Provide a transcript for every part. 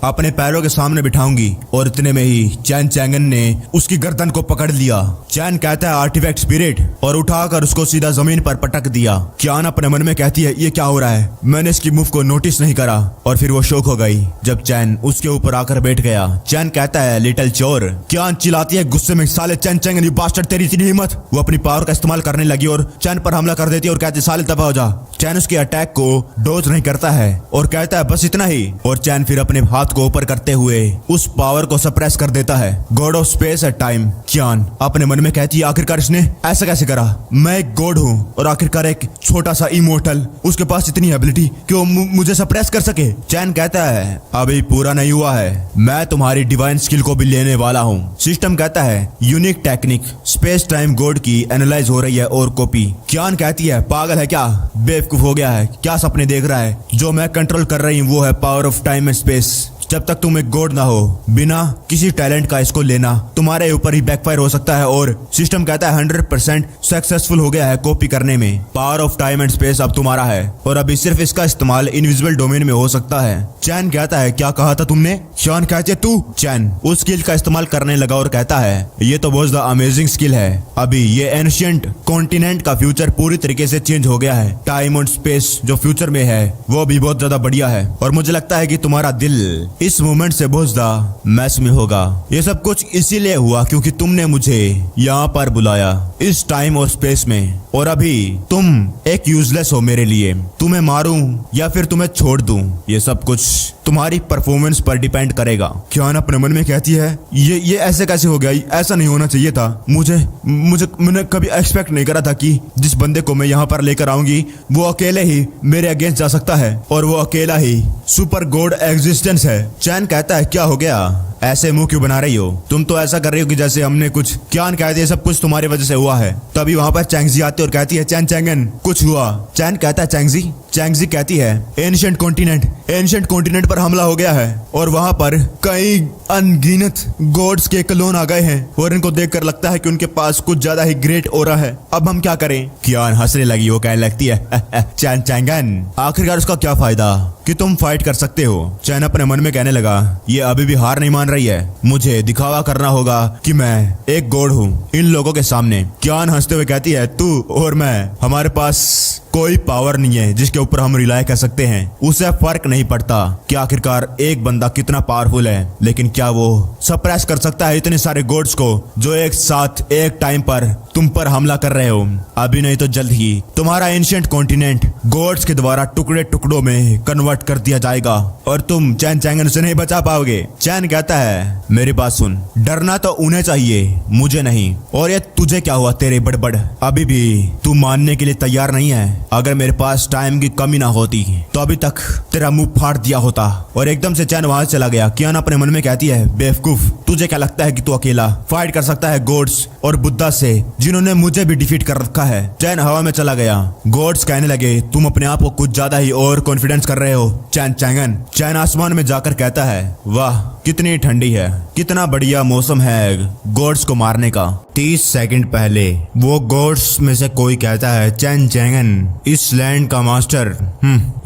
अपने पैरों के सामने बिठाऊंगी। और इतने में ही चैन चैंगन ने उसकी गर्दन को पकड़ लिया। चैन कहता है आर्टिफैक्ट स्पिरिट और उठाकर उसको सीधा जमीन पर पटक दिया। क्यान अपने मन में कहती है ये क्या हो रहा है, मैंने इसकी मूव को नोटिस नहीं करा। और फिर वो शौक हो गई जब चैन उसके ऊपर आकर बैठ गया। चैन कहता है लिटिल चोर। क्यान चिल्लाती है गुस्से में, साले चैन चैंगन यू बास्टर्ड, तेरी इतनी हिम्मत। वो अपनी पावर का इस्तेमाल करने लगी और चैन पर हमला कर देती है और कहती है साले तबाह हो जा। चैन उसके अटैक को डोज नहीं करता है और कहता है बस इतना ही। और चैन फिर अपने हाथ को ऊपर करते हुए उस पावर को सप्रेस कर देता है। God of space at time. क्यान अपने मन में कहती है आखिरकार इसने ऐसा कैसे करा, मैं एक गॉड हूँ और आखिरकार एक छोटा सा इमोर्टल, उसके पास इतनी एबिलिटी कि वो मुझे सप्रेस कर सके। चैन कहता है अभी पूरा नहीं हुआ है, मैं तुम्हारी डिवाइन स्किल को भी लेने वाला हूँ। सिस्टम कहता है unique technique space time God की एनालाइज हो रही है और कॉपी। क्यान कहती है पागल है क्या, बेवकूफ हो गया है क्या, सपने देख रहा है, जो मैं कंट्रोल कर रही हूँ वो है power of time and space. जब तक तुम एक गॉड ना हो बिना किसी टैलेंट का इसको लेना तुम्हारे ऊपर ही बैकफायर हो सकता है। और सिस्टम कहता है 100% सक्सेसफुल हो गया है कॉपी करने में। Power of time and space अब तुम्हारा है और अभी सिर्फ इसका इस्तेमाल इनविजिबल डोमेन में हो सकता है। चैन कहता है क्या कहा था तुमने। क्यान कहती है तू। चैन उस स्किल का इस्तेमाल करने लगा और कहता है ये तो बहुत ज्यादा अमेजिंग स्किल है। अभी ये एंशिएंट कॉन्टिनेंट का फ्यूचर पूरी तरीके से चेंज हो गया है। टाइम और स्पेस जो फ्यूचर में है वो भी बहुत ज्यादा बढ़िया है और मुझे लगता है कि तुम्हारा दिल इस मोमेंट से बहुत ज्यादा मैस में होगा। ये सब कुछ इसीलिए हुआ क्योंकि तुमने मुझे यहाँ पर बुलाया इस टाइम और स्पेस में और अभी तुम एक यूजलेस हो मेरे लिए। तुम्हें मारूं या फिर तुम्हें छोड़ दूं ये सब कुछ तुम्हारी परफॉर्मेंस पर डिपेंड करेगा। क्यान अपने मन में कहती है ये ऐसे कैसे हो गया, ऐसा नहीं होना चाहिए था। मैंने कभी एक्सपेक्ट नहीं करा था कि जिस बंदे को मैं यहाँ पर लेकर आऊंगी वो अकेले ही मेरे अगेंस्ट जा सकता है और वो अकेला ही सुपर गॉड एग्जिस्टेंस है। चैन कहता है क्या हो गया, ऐसे मुंह क्यों बना रही हो, तुम तो ऐसा कर रही हो कि जैसे हमने कुछ। क्यान कहती है सब कुछ तुम्हारी वजह से हुआ है। तभी वहां पर चैंगजी आती है और कहती है चैन चैंगन कुछ हुआ। चैन कहता है चैंगजी। चैंगजी कहती है एंशिएंट कॉन्टिनेंट पर हमला हो गया है और वहां पर कई अनगिनत गॉड्स के क्लोन आ गए हैं और इनको देखकर लगता है कि उनके पास कुछ ज्यादा ही ग्रेट ऑरा है। अब हम क्या करें। क्यान हंसने लगी, वो कहने लगती है चैन चैंगन आखिरकार उसका क्या फायदा कि तुम फाइट कर सकते हो। चैन अपने मन में कहने लगा ये अभी भी हार नहीं मान रही है, मुझे दिखावा करना होगा कि मैं एक गॉड हूँ इन लोगों के सामने। क्यान हंसते हुए कहती है तू और मैं, हमारे पास कोई पावर नहीं है जिसके ऊपर हम रिलाय कर सकते हैं। उसे फर्क नहीं पड़ता कि आखिरकार एक बंदा कितना पावरफुल है, लेकिन क्या वो सप्रेस कर सकता है इतने सारे गॉड्स को जो एक साथ एक टाइम पर तुम पर हमला कर रहे हो। अभी नहीं तो जल्द ही तुम्हारा एंशिएंट कॉन्टिनेंट गॉड्स के द्वारा टुकड़े टुकड़ों में कन्वर्ट कर दिया जाएगा और तुम चैन चैंगन से नहीं बचा पाओगे। चैन कहता है मेरी बात सुन, डरना तो उन्हें चाहिए मुझे नहीं। और ये तुझे क्या हुआ तेरे बड़बड़, अभी भी तू मानने के लिए तैयार नहीं है। अगर मेरे पास टाइम की कमी ना होती तो अभी तक तेरा मुंह फाड़ दिया होता। और एकदम से चैन वहां चला गया। क्यान अपने मन में कहती है बेवकूफ, तुझे क्या लगता है कि तू अकेला फाइट कर सकता है गॉड्स और बुद्धा से जिन्होंने मुझे भी डिफीट कर रखा है। चैन हवा में चला गया। गॉड्स कहने लगे तुम अपने आप को कुछ ज्यादा ही और कॉन्फिडेंस कर रहे हो चैन चैंगन। चैन आसमान में जाकर कहता है वाह कितनी ठंडी है, कितना बढ़िया मौसम है गॉड्स को मारने का। 30 सेकंड पहले वो गॉड्स में से कोई कहता है चैन चैंगन इस लैंड का मास्टर,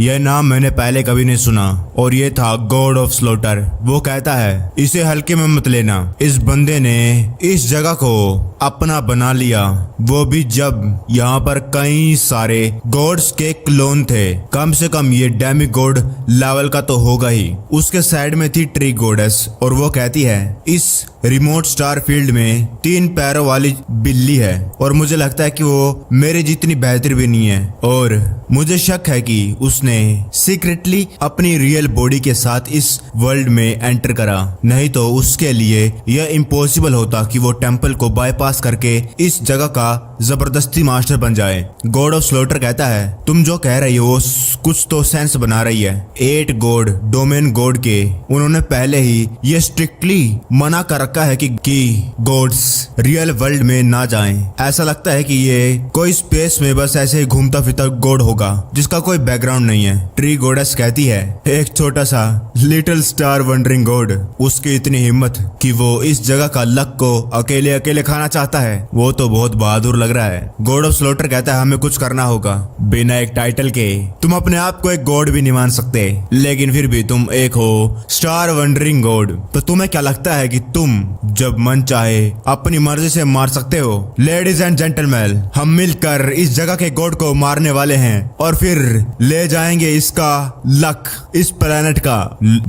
यह नाम मैंने पहले कभी नहीं सुना और ये था गॉड ऑफ स्लॉटर। वो कहता है इसे हल्के में मत लेना, इस बंदे ने इस जगह को अपना बना लिया, वो भी जब यहाँ पर कई सारे गॉड्स के क्लोन थे। कम से कम ये डेमी गॉड लेवल का तो होगा ही। उसके साइड में थी ट्री गॉडेस और वो कहती है इस रिमोट स्टार फील्ड में 3 पैरों वाली बिल्ली है और मुझे लगता है कि वो मेरे जितनी बेहतर भी नहीं है और मुझे शक है कि उसने सीक्रेटली अपनी रियल बॉडी के साथ इस वर्ल्ड में एंटर करा, नहीं तो उसके लिए यह इम्पॉसिबल होता कि वो टेम्पल को बाईपास करके इस जगह का जबरदस्ती मास्टर बन जाए। गॉड ऑफ स्लॉटर कहता है तुम जो कह रही हो कुछ तो सेंस बना रही है। 8 गॉड डोमेन गॉड के उन्होंने पहले ही ये स्ट्रिक्टली मना कर रखा है कि गॉड्स रियल वर्ल्ड में ना जाएं। ऐसा लगता है कि ये कोई स्पेस में बस ऐसे ही घूमता फिरता गॉड होगा जिसका कोई बैकग्राउंड नहीं है। ट्री गॉडेस कहती है एक छोटा सा लिटिल स्टार वंडरिंग गॉड, उसकी इतनी हिम्मत कि वो इस जगह का लक को अकेले अकेले खाना चाहता चाहता है। वो तो बहुत बहादुर लग रहा है। गॉड ऑफ स्लॉटर कहता है हमें कुछ करना होगा। बिना एक टाइटल के तुम अपने आप को एक गॉड भी नहीं मान सकते, लेकिन फिर भी तुम एक हो स्टार वंडरिंग गॉड। तो तुम्हें क्या लगता है कि तुम जब मन चाहे अपनी मर्जी से मार सकते हो? लेडीज एंड जेंटलमैन, हम मिलकर इस जगह के गॉड को मारने वाले हैं और फिर ले जाएंगे इसका लक इस प्लेनेट का।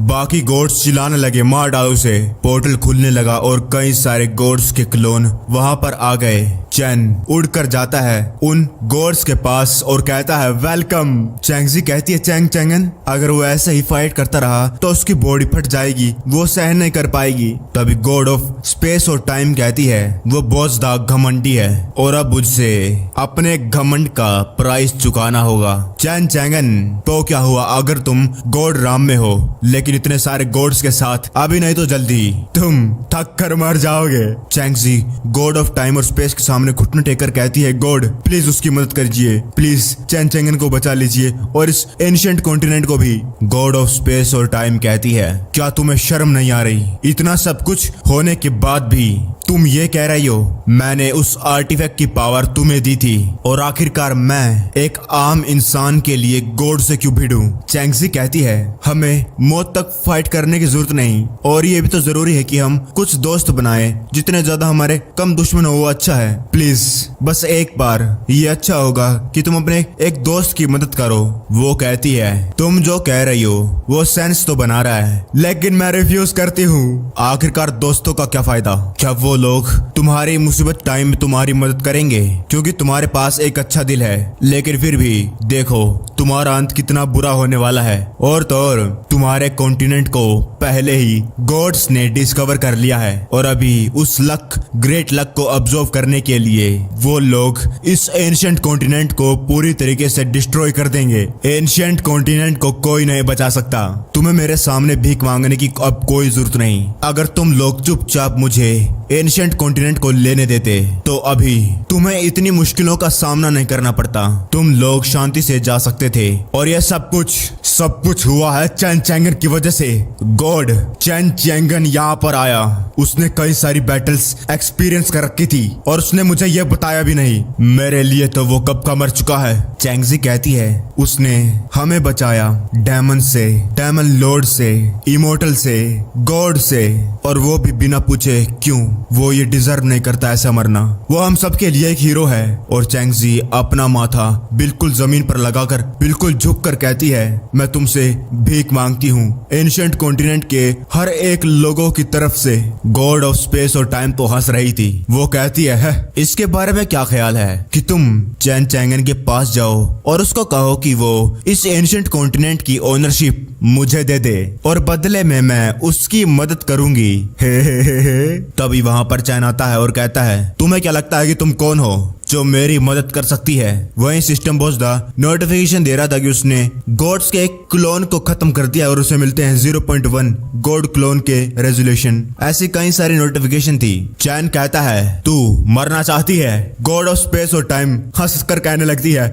बाकी गॉड्स चिल्लाने लगे मार डालो उसे। पोर्टल खुलने लगा और कई सारे गॉड्स के क्लोन वहां पर आ गए। चैन उड़कर जाता है उन गॉड्स के पास और कहता है वेलकम। चैंगजी कहती है चैंग चैंगन अगर वो ऐसे ही फाइट करता रहा तो उसकी बॉडी फट जाएगी, वो सहन नहीं कर पाएगी। तभी गॉड ऑफ स्पेस और टाइम कहती है वो बहुत घमंडी है और अब मुझसे अपने घमंड का प्राइस चुकाना होगा। चैन चैंगन तो क्या हुआ अगर तुम गॉड राम में हो, लेकिन इतने सारे गॉड्स के साथ अभी नहीं तो जल्दी तुम थक कर मर जाओगे। चैंगजी गॉड ऑफ टाइम और स्पेस के सामने घुटने टेकर कहती है गॉड प्लीज उसकी मदद कीजिए, प्लीज चैन चैंगन को बचा लीजिए और इस एंशिएंट कॉन्टिनेंट को भी। गॉड ऑफ स्पेस और टाइम कहती है क्या तुम्हें शर्म नहीं आ रही? इतना सब कुछ होने के बाद भी तुम ये कह रही हो मैंने उस आर्टिफैक्ट की पावर तुम्हें दी थी और आखिरकार मैं एक आम इंसान के लिए गॉड से क्यों भिड़ूं? चैंगजी कहती है हमें मौत तक फाइट करने की जरूरत नहीं और ये भी तो जरूरी है कि हम कुछ दोस्त बनाएं। जितने ज्यादा हमारे कम दुश्मन हो वो अच्छा है। प्लीज बस एक बार ये अच्छा होगा कि तुम अपने एक दोस्त की मदद करो। वो कहती है तुम जो कह रही हो वो सेंस तो बना रहा है, लेकिन मैं रिफ्यूज करती हूँ। आखिरकार दोस्तों का क्या फायदा? क्या वो लोग तुम्हारी मुसीबत टाइम में तुम्हारी मदद करेंगे क्योंकि तुम्हारे पास एक अच्छा दिल है? लेकिन फिर भी देखो तुम्हारा अंत कितना बुरा होने वाला है। और तो और तुम्हारे कॉन्टिनेंट को पहले ही गॉड्स ने डिस्कवर कर लिया है और अभी उस लक ग्रेट लक को ऑब्जर्व करने के लिए वो लोग इस एंशिएंट कॉन्टिनेंट को पूरी तरीके से डिस्ट्रॉय कर देंगे। एंशिएंट कॉन्टिनेंट को कोई नहीं बचा सकता। तुम्हें मेरे सामने भीख मांगने की अब कोई जरूरत नहीं। अगर तुम लोग चुपचाप मुझे एंशिएंट कॉन्टिनेंट को लेने देते तो अभी तुम्हें इतनी मुश्किलों का सामना नहीं करना पड़ता। तुम लोग शांति से जा सकते थे और यह सब कुछ हुआ है चैन चैंगन की वजह से। गॉड चैन चैंगन यहाँ पर आया, उसने कई सारी बैटल्स एक्सपीरियंस कर रखी थी और उसने मुझे यह बताया भी नहीं। मेरे लिए तो वो कब का मर चुका है। चैंगजी कहती है उसने हमें बचाया डेमन से, डेमन लॉर्ड से, इमोर्टल से, गॉड से, और वो भी बिना पूछे क्यों। वो ये डिजर्व नहीं करता ऐसा मरना। वो हम सबके लिए एक हीरो है। और चैंगजी अपना माथा बिल्कुल जमीन पर लगाकर बिल्कुल झुक कर कहती है मैं तुमसे भीख मांगती हूँ एंशिएंट कॉन्टिनेंट के हर एक लोगों की तरफ से। गॉड ऑफ स्पेस और टाइम तो हंस रही थी। वो कहती है इसके बारे में क्या ख्याल है कि तुम चैन चैंगन के पास जाओ और उसको कहो कि वो इस एंशिएंट कॉन्टिनेंट की ओनरशिप मुझे दे दे और बदले में मैं उसकी मदद करूंगी। हे। तभी वहां पर चैन आता है और कहता है तुम्हें क्या लगता है कि तुम कौन हो जो मेरी मदद कर सकती है? वहीं सिस्टम बॉस दा नोटिफिकेशन दे रहा था कि उसने गॉड्स के एक क्लोन को खत्म कर दिया और उसे मिलते हैं 0.1 गॉड क्लोन के रेजोल्यूशन। ऐसी कई सारी नोटिफिकेशन थी। चैन कहता है तू मरना चाहती है? गॉड ऑफ स्पेस और टाइम हंस कर कहने लगती है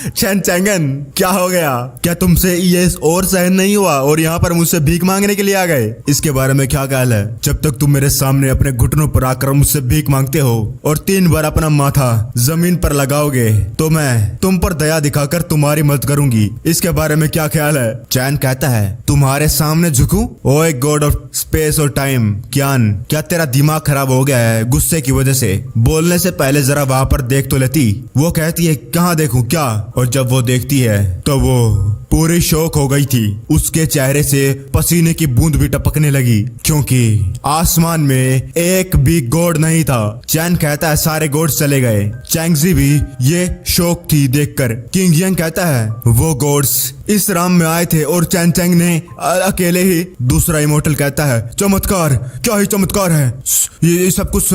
चैन चैंगन क्या हो गया? क्या तुमसे ये और सहन नहीं हुआ और यहाँ पर मुझसे भीख मांगने के लिए आ गए? इसके बारे में क्या ख्याल है? जब तक तुम मेरे सामने अपने घुटनों पर आकर मुझसे भीख मांगते हो और 3 बार अपना माथा जमीन पर लगाओगे तो मैं तुम पर दया दिखाकर तुम्हारी मदद करूंगी। इसके बारे में क्या ख्याल है? चैन कहता है तुम्हारे सामने झुकूं? ओए गॉड ऑफ स्पेस और टाइम क्या तेरा दिमाग खराब हो गया है गुस्से की वजह से? बोलने से पहले जरा वहां पर देख तो लेती। वो कहती है कहाँ देखूं क्या? और जब वो देखती है तो वो पूरी शौक हो गई थी। उसके चेहरे से पसीने की बूंद भी टपकने लगी क्योंकि आसमान में एक भी गॉड नहीं था। चैन कहता है सारे गॉड्स चले गए। चैंगजी भी ये शौक थी देखकर। किंग यंग कहता है वो गॉड्स इस राम में आए थे और चैन चैंग ने अकेले ही। दूसरा इमोर्टल कहता है चमत्कार, क्या ही चमत्कार है, ये सब कुछ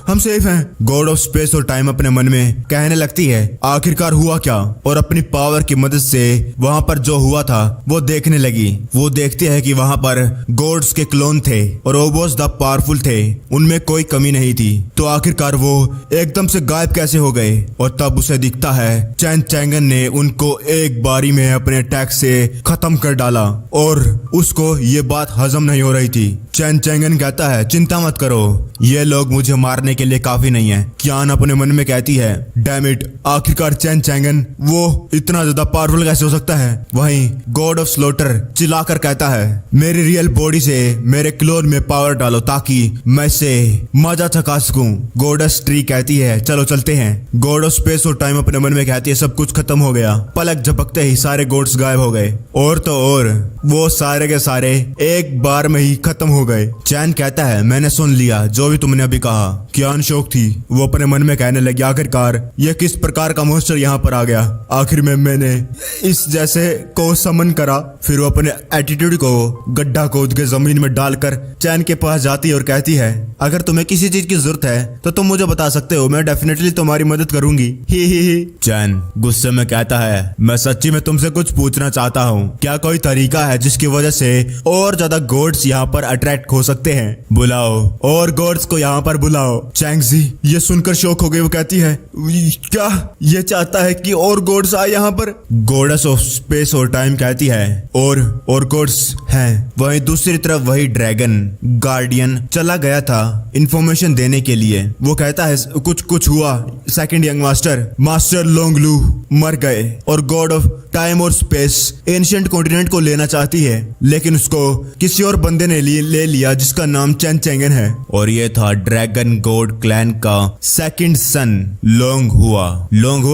हम सेफ हैं। गॉड ऑफ स्पेस और टाइम अपने मन में कहने लगती है आखिरकार हुआ क्या? और अपनी पावर की मदद से वहां पर जो हुआ था वो देखने लगी। वो देखती है कि वहां पर गॉड्स के क्लोन थे और वो बहुत द पावरफुल थे, उनमें कोई कमी नहीं थी। तो आखिरकार वो एकदम से गायब कैसे हो गए? और तब उसे दिखता है चैन चैंगन ने उनको एक बारी में अपने अटैक से खत्म कर डाला और उसको ये बात हजम नहीं हो रही थी। चैन चैंगन कहता है चिंता मत करो, ये लोग मुझे मारने के लिए काफी नहीं है। कियान अपने मन में कहती है, डैम इट, आखिरकार चैन चैंगन वो इतना ज्यादा पावरफुल कैसे हो सकता है। वहीं गॉड ऑफ स्लोटर चिल्लाकर कहता है, मेरी रियल बॉडी से मेरे क्लोन में पावर डालो ताकि मैं इससे मजा चखा सकूं। गॉडेस ट्री कहती है, चलो चलते हैं। गॉड ऑफ स्पेस और टाइम अपने मन में कहती है, सब कुछ खत्म हो गया। पलक झपकते ही सारे गॉड्स गायब हो गए और तो और वो सारे के सारे एक बार में ही खत्म हो गए। चैन कहता है, मैंने सुन लिया जो भी तुमने अभी कहा। कियान शौक थी, वो अपने मन में कहने लगी, आखिरकार ये किस प्रकार का मॉन्स्टर यहाँ पर आ गया। आखिर में मैंने इस जैसे को समन करा। फिर वो अपने एटीट्यूड को गड्ढा खोद के जमीन में डालकर चैन के पास जाती है और कहती है, अगर तुम्हें किसी चीज की जरूरत है तो तुम मुझे बता सकते हो, मैं डेफिनेटली तुम्हारी मदद करूंगी। ही। चैन गुस्से में कहता है, मैं सच्ची में तुमसे कुछ पूछना चाहता हूँ, क्या कोई तरीका है जिसकी वजह से और ज्यादा गॉड्स यहाँ पर अट्रैक्ट हो सकते हैं। बुलाओ और गॉड्स को यहाँ पर बुलाओ। चैंगजी ये सुनकर शौक हो गई। वो कहती है, क्या ये चाहता है कि और गॉड्स आए यहाँ पर। गॉडेस ऑफ स्पेस और टाइम कहती है, और गॉड्स हैं। वहीं दूसरी तरफ वही ड्रैगन गार्डियन चला गया था इंफॉर्मेशन देने के लिए। वो कहता है, कुछ हुआ। सेकंड यंग मास्टर लोंगलू मर गए और गॉड ऑफ टाइम और स्पेस एंशिएंट कॉन्टिनेंट को लेना चाहती है, लेकिन उसको किसी और बंदे ने ले लिया जिसका नाम चैन चैंगन है। और ये था ड्रैगन गॉड क्लैन का सेकंड सन लोंग हुआ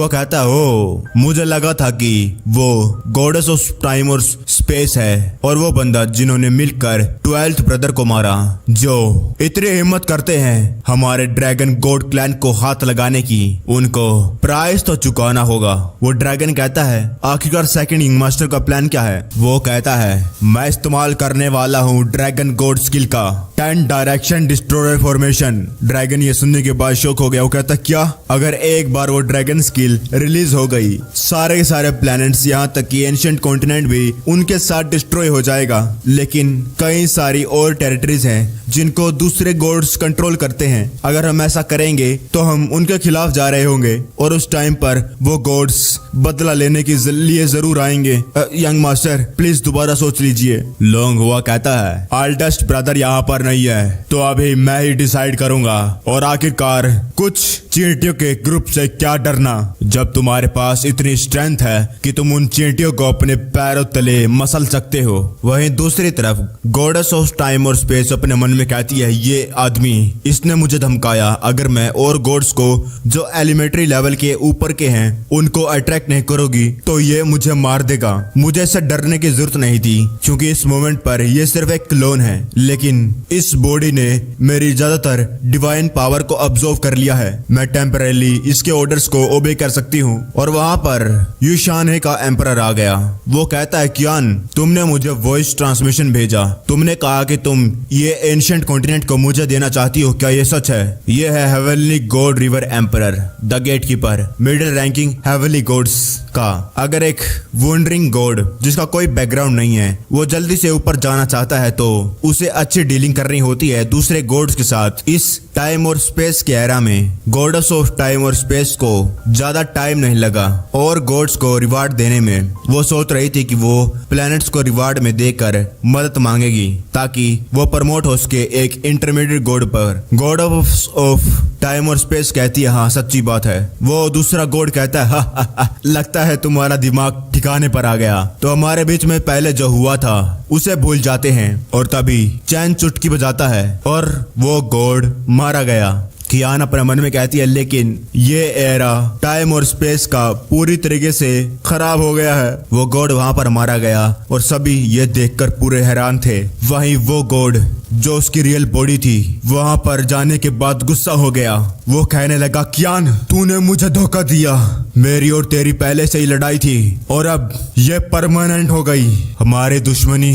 कहता है, ओ मुझे लगा था कि वो गॉडेस ऑफ टाइम और स्पेस है और वो बंदा जिन्होंने मिलकर 12th ब्रदर को मारा, जो इतनी हिम्मत करते हैं हमारे ड्रैगन गॉड क्लैन को हाथ लगाने की, उनको प्राइस तो चुकाना होगा। वो ड्रैगन कहता है, आखिरकार सेकंड यंग मास्टर का प्लान क्या है। वो कहता है, मैं इस्तेमाल करने वाला हूँ ड्रैगन गॉड स्किल का 10 डायरेक्शन डिस्ट्रॉयर फॉर्मेशन। ड्रैगन ये सुनने के बाद शौक हो गया। वो कहता, क्या अगर एक बार वो ड्रैगन स्किल रिलीज हो गई, सारे के सारे प्लैनेट्स यहाँ तक कि एंशिएंट कॉन्टिनेंट भी उनके साथ डिस्ट्रॉय हो जाएगा। लेकिन कई सारी और टेरिटरीज हैं जिनको दूसरे गॉड्स कंट्रोल करते हैं। अगर हम ऐसा करेंगे तो हम उनके खिलाफ जा रहे होंगे और उस टाइम पर वो गॉड्स बदला लेने के लिए जरूर आएंगे। यंग मास्टर प्लीज दोबारा सोच लीजिए। लोंग हुआ कहता है, ऑल्डेस्ट ब्रदर यहाँ पर नहीं है तो अभी मैं ही डिसाइड करूंगा। और आखिरकार कुछ चींटियों के ग्रुप से क्या डरना, जब तुम्हारे पास इतनी स्ट्रेंथ है कि तुम उन चींटियों को अपने पैरों तले मसल सकते हो। वहीं दूसरी तरफ गॉडेस ऑफ टाइम और स्पेस अपने मन में कहती है, ये आदमी इसने मुझे धमकाया, अगर मैं और गॉड्स को जो एलिमेंट्री लेवल के ऊपर के हैं उनको अट्रैक्ट नहीं करोगी तो ये मुझे मार देगा। मुझे इससे डरने की जरूरत नहीं थी क्योंकि इस मोमेंट पर ये सिर्फ एक क्लोन है, लेकिन इस बॉडी ने मेरी ज्यादातर डिवाइन पावर को अब्सॉर्ब कर लिया है। मैं टेम्परेली इसके ऑर्डर्स को ओबे कर सकती हूँ। और वहां पर यूशान का एम्परर आ गया। वो कहता है, कियान तुमने मुझे वॉइस ट्रांसमिशन भेजा, तुमने कहा कि तुम ये एंशिएंट कॉन्टिनेंट को मुझे देना चाहती हो, क्या ये सच है। ये है heavenly god river emperor the gatekeeper, middle ranking heavenly gods का। अगर एक वंडरिंग गॉड जिसका कोई बैकग्राउंड नहीं है वो जल्दी से ऊपर जाना चाहता है तो उसे अच्छी डीलिंग करनी होती है दूसरे गॉड्स के साथ। इस टाइम और स्पेस के एरा में गॉडेस ऑफ टाइम और स्पेस को ज्यादा टाइम नहीं लगा और गॉड्स को रिवार्ड देने में वो सोच रही थी कि वो प्लैनेट्स को रिवार्ड में देकर मदद मांगेगी ताकि वो प्रमोट हो सके एक इंटरमीडिएट गॉड पर। गॉड ऑफ टाइम और स्पेस कहती है, हाँ सच्ची बात है। वो दूसरा गॉड कहता है, हा, लगता है तुम्हारा दिमाग ठिकाने पर आ गया, तो हमारे बीच में पहले जो हुआ था उसे भूल जाते हैं। और तभी चैन चुटकी बजाता है और वो गॉड मारा गया। कियान अपने मन में कहती है, लेकिन ये एरा टाइम और स्पेस का पूरी तरीके से खराब हो गया है। वो गॉड वहां पर मारा गया और सभी ये देखकर पूरे हैरान थे। वहीं वो गॉड जो उसकी रियल बॉडी थी वहां पर जाने के बाद गुस्सा हो गया। वो कहने लगा, कियान तूने मुझे धोखा दिया, मेरी और तेरी पहले से ही लड़ाई थी और अब ये परमानेंट हो गई, हमारी दुश्मनी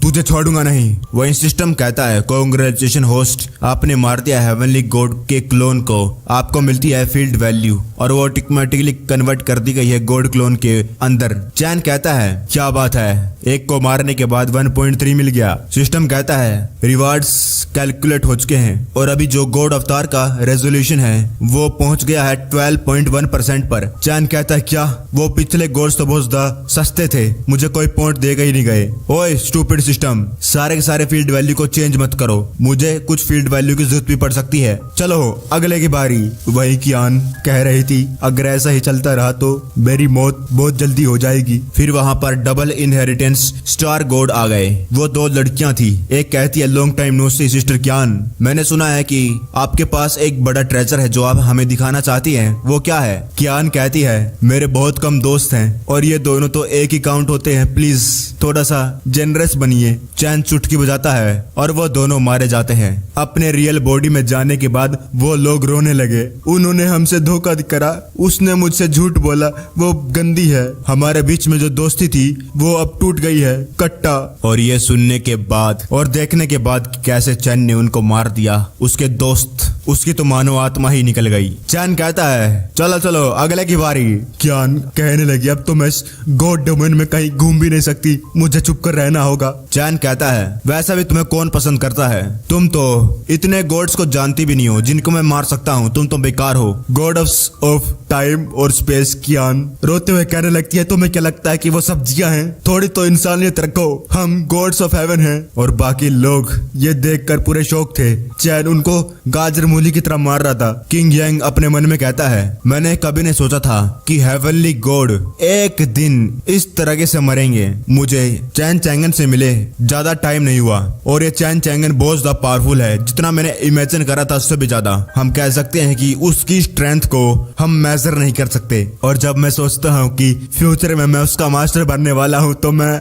तुझे छोड़ूंगा नहीं। वही सिस्टम कहता है, कांग्रेचुलेशन होस्ट, आपने मार दिया हेवनली गॉड के क्लोन को, आपको मिलती है फील्ड वैल्यू और वो ऑटोमेटिकली कन्वर्ट कर दी गई है गॉड क्लोन के अंदर। चैन कहता है, क्या बात है, एक को मारने के बाद 1.3 मिल गया। सिस्टम कहता है रिवार्ड्स कैलकुलेट हो चुके हैं और अभी जो गॉड अवतार का रेजोल्यूशन है वो पहुंच गया है 12.1% पर। चैन कहता है क्या वो पिछले गॉड्स तो बहुत ज्यादा सस्ते थे, मुझे कोई पॉइंट देगा ही नहीं गए। ओए स्टूपिड सिस्टम, सारे के सारे फील्ड वैल्यू को चेंज मत करो, मुझे कुछ फील्ड वैल्यू की जरूरत भी पड़ सकती है। चलो अगले की बारी। वही कियान कह रही थी अगर ऐसा ही चलता रहा तो मेरी मौत बहुत जल्दी हो जाएगी। फिर वहां पर डबल इनहेरिटेंस स्टार गॉड आ गए। वो दो लड़कियां थी, एक कहती है लॉन्ग टाइम नो सी सिस्टर कियान, मैंने सुना है कि आपके पास एक बड़ा ट्रेजर है जो आप हमें दिखाना चाहती हैं, वो क्या है? कियान कहती है मेरे बहुत कम दोस्त हैं और ये दोनों तो एक ही काउंट होते हैं, प्लीज थोड़ा सा जेनरस बनिए। चैन चुटकी बजाता है और वो दोनों मारे जाते हैं। अपने रियल बॉडी में जाने के बाद वो लोग रोने लगे। उन्होंने हमसे धोखा करा, उसने मुझसे झूठ बोला, वो गंदी है, हमारे बीच में जो दोस्ती थी वो अब टूट गई है, कट्टा। और ये सुनने के बाद और देखने के बाद कैसे चैन ने उनको मार दिया, उसके दोस्त, उसकी तो मानो आत्मा ही निकल गई। चैन कहता है चलो चलो अगले की बारी। कियान कहने लगी अब तो मैं इस गॉड डोमेन में कहीं घूम भी नहीं सकती, मुझे चुप कर रहना होगा। चैन कहता है वैसा भी तुम्हें कौन पसंद करता है, तुम तो इतने गॉड्स को जानती भी नहीं हो जिनको मैं मार सकता हूँ, तुम तो बेकार हो, गॉड ऑफ टाइम और स्पेस। कियान रोते हुए कहने लगती है तुम्हें क्या लगता है कि वो सब्जियां हैं, थोड़ी तो इंसानियत रखो, हम गॉड्स ऑफ हेवन हैं। और बाकी लोग ये देखकर पूरे शौक थे। चैन उनको गाजर मूली की तरह मार रहा था। किंग यांग अपने मन में कहता है मैंने कभी नहीं सोचा था कि हेवनली गॉड एक दिन इस तरह से मरेंगे। मुझे चैन चैंगन से मिले ज्यादा टाइम नहीं हुआ और ये चैन चैंगन बहुत ज्यादा पावरफुल है, जितना मैंने इमेजिन करा था उससे भी ज्यादा। हम कह सकते हैं कि उसकी स्ट्रेंथ को हम मेजर नहीं कर सकते। और जब मैं सोचता हूँ कि फ्यूचर में मैं उसका मास्टर बनने वाला हूँ तो मैं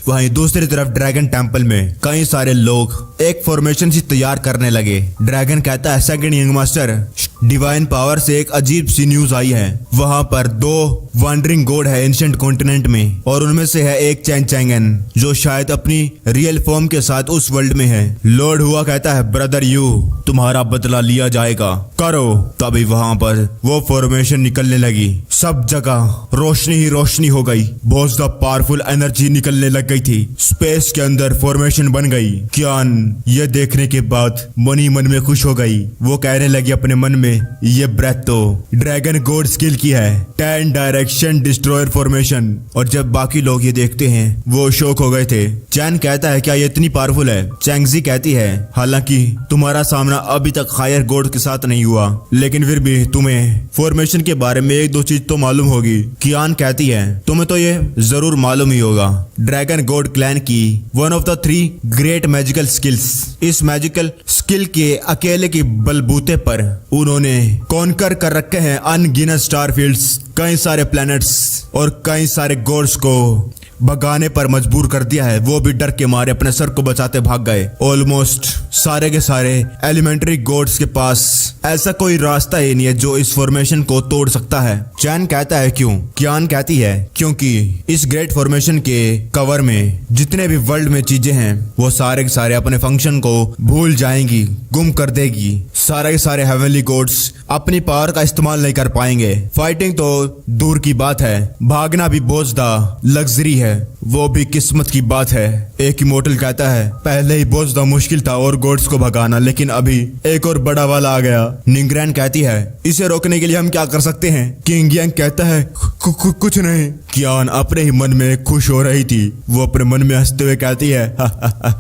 वहीं दूसरी तरफ ड्रैगन टेंपल में कई सारे लोग एक फॉर्मेशन सी तैयार करने लगे। ड्रैगन कहता है second young master, divine power से एक अजीब सी न्यूज आई है। वहां पर दो वॉन्डरिंग गॉड है एंशिएंट कॉन्टिनेंट में और उनमें से है एक चैन चैंगन जो शायद अपनी रियल फॉर्म के साथ उस वर्ल्ड में है। लॉर्ड हुआ कहता है ब्रदर यू तुम्हारा बदला लिया जाएगा, करो। तभी वहां पर वो फॉर्मेशन निकलने लगी, सब जगह रोशनी ही रोशनी हो गई, बहुत ज्यादा पावरफुल एनर्जी निकलने लग गई थी। स्पेस के अंदर फॉर्मेशन बन गई। कियान ये देखने के बाद मन ही मन में खुश हो गई। वो कहने लगी अपने मन में ये ब्रेथ तो ड्रैगन गॉड स्किल की है, 10 डायरेक्शन डिस्ट्रॉयर फॉर्मेशन। और जब बाकी लोग ये देखते हैं वो शॉक हो गए थे। चैन कहता है क्या ये इतनी पावरफुल है? चैंगजी कहती है हालांकि तुम्हारा सामना अभी तक हायर गॉड के साथ नहीं हुआ, लेकिन फिर भी तुम्हें फॉर्मेशन के बारे में एक दो चीज तो मालूम होगी। कियान कहती है तुम्हें तो ये जरूर मालूम ही होगा, ड्रैगन गॉड क्लैन की one of the 3 great magical skills, इस मैजिकल स्किल के अकेले की बलबूते पर उन्होंने कॉन्कर कर रखे हैं अनगिनत स्टारफील्ड्स, कई सारे प्लैनेट्स और कई सारे गॉड्स को भगाने पर मजबूर कर दिया है। वो भी डर के मारे अपने सर को बचाते भाग गए। ऑलमोस्ट सारे के सारे एलिमेंट्री गॉड्स के पास ऐसा कोई रास्ता ही नहीं है जो इस फॉर्मेशन को तोड़ सकता है। चैन कहता है क्यों? कियान कहती है क्योंकि इस ग्रेट फॉर्मेशन के कवर में जितने भी वर्ल्ड में चीजें हैं वो सारे के सारे अपने फंक्शन को भूल जाएंगी, गुम कर देगी। सारे के सारे हेवनली गॉड्स अपनी पावर का इस्तेमाल नहीं कर पाएंगे। फाइटिंग तो दूर की बात है, भागना भी बहुत ज्यादा लग्जरी है, वो भी किस्मत की बात है। एक इमोर्टल कहता है पहले ही बहुत ज्यादा मुश्किल था और गॉड्स को भगाना, लेकिन अभी एक और बड़ा वाला आ गया। निंग्रैन कहती है इसे रोकने के लिए हम क्या कर सकते हैं? किंग यांग कहता है कुछ नहीं। कियान अपने ही मन में खुश हो रही थी, वो अपने मन में हंसते हुए कहती है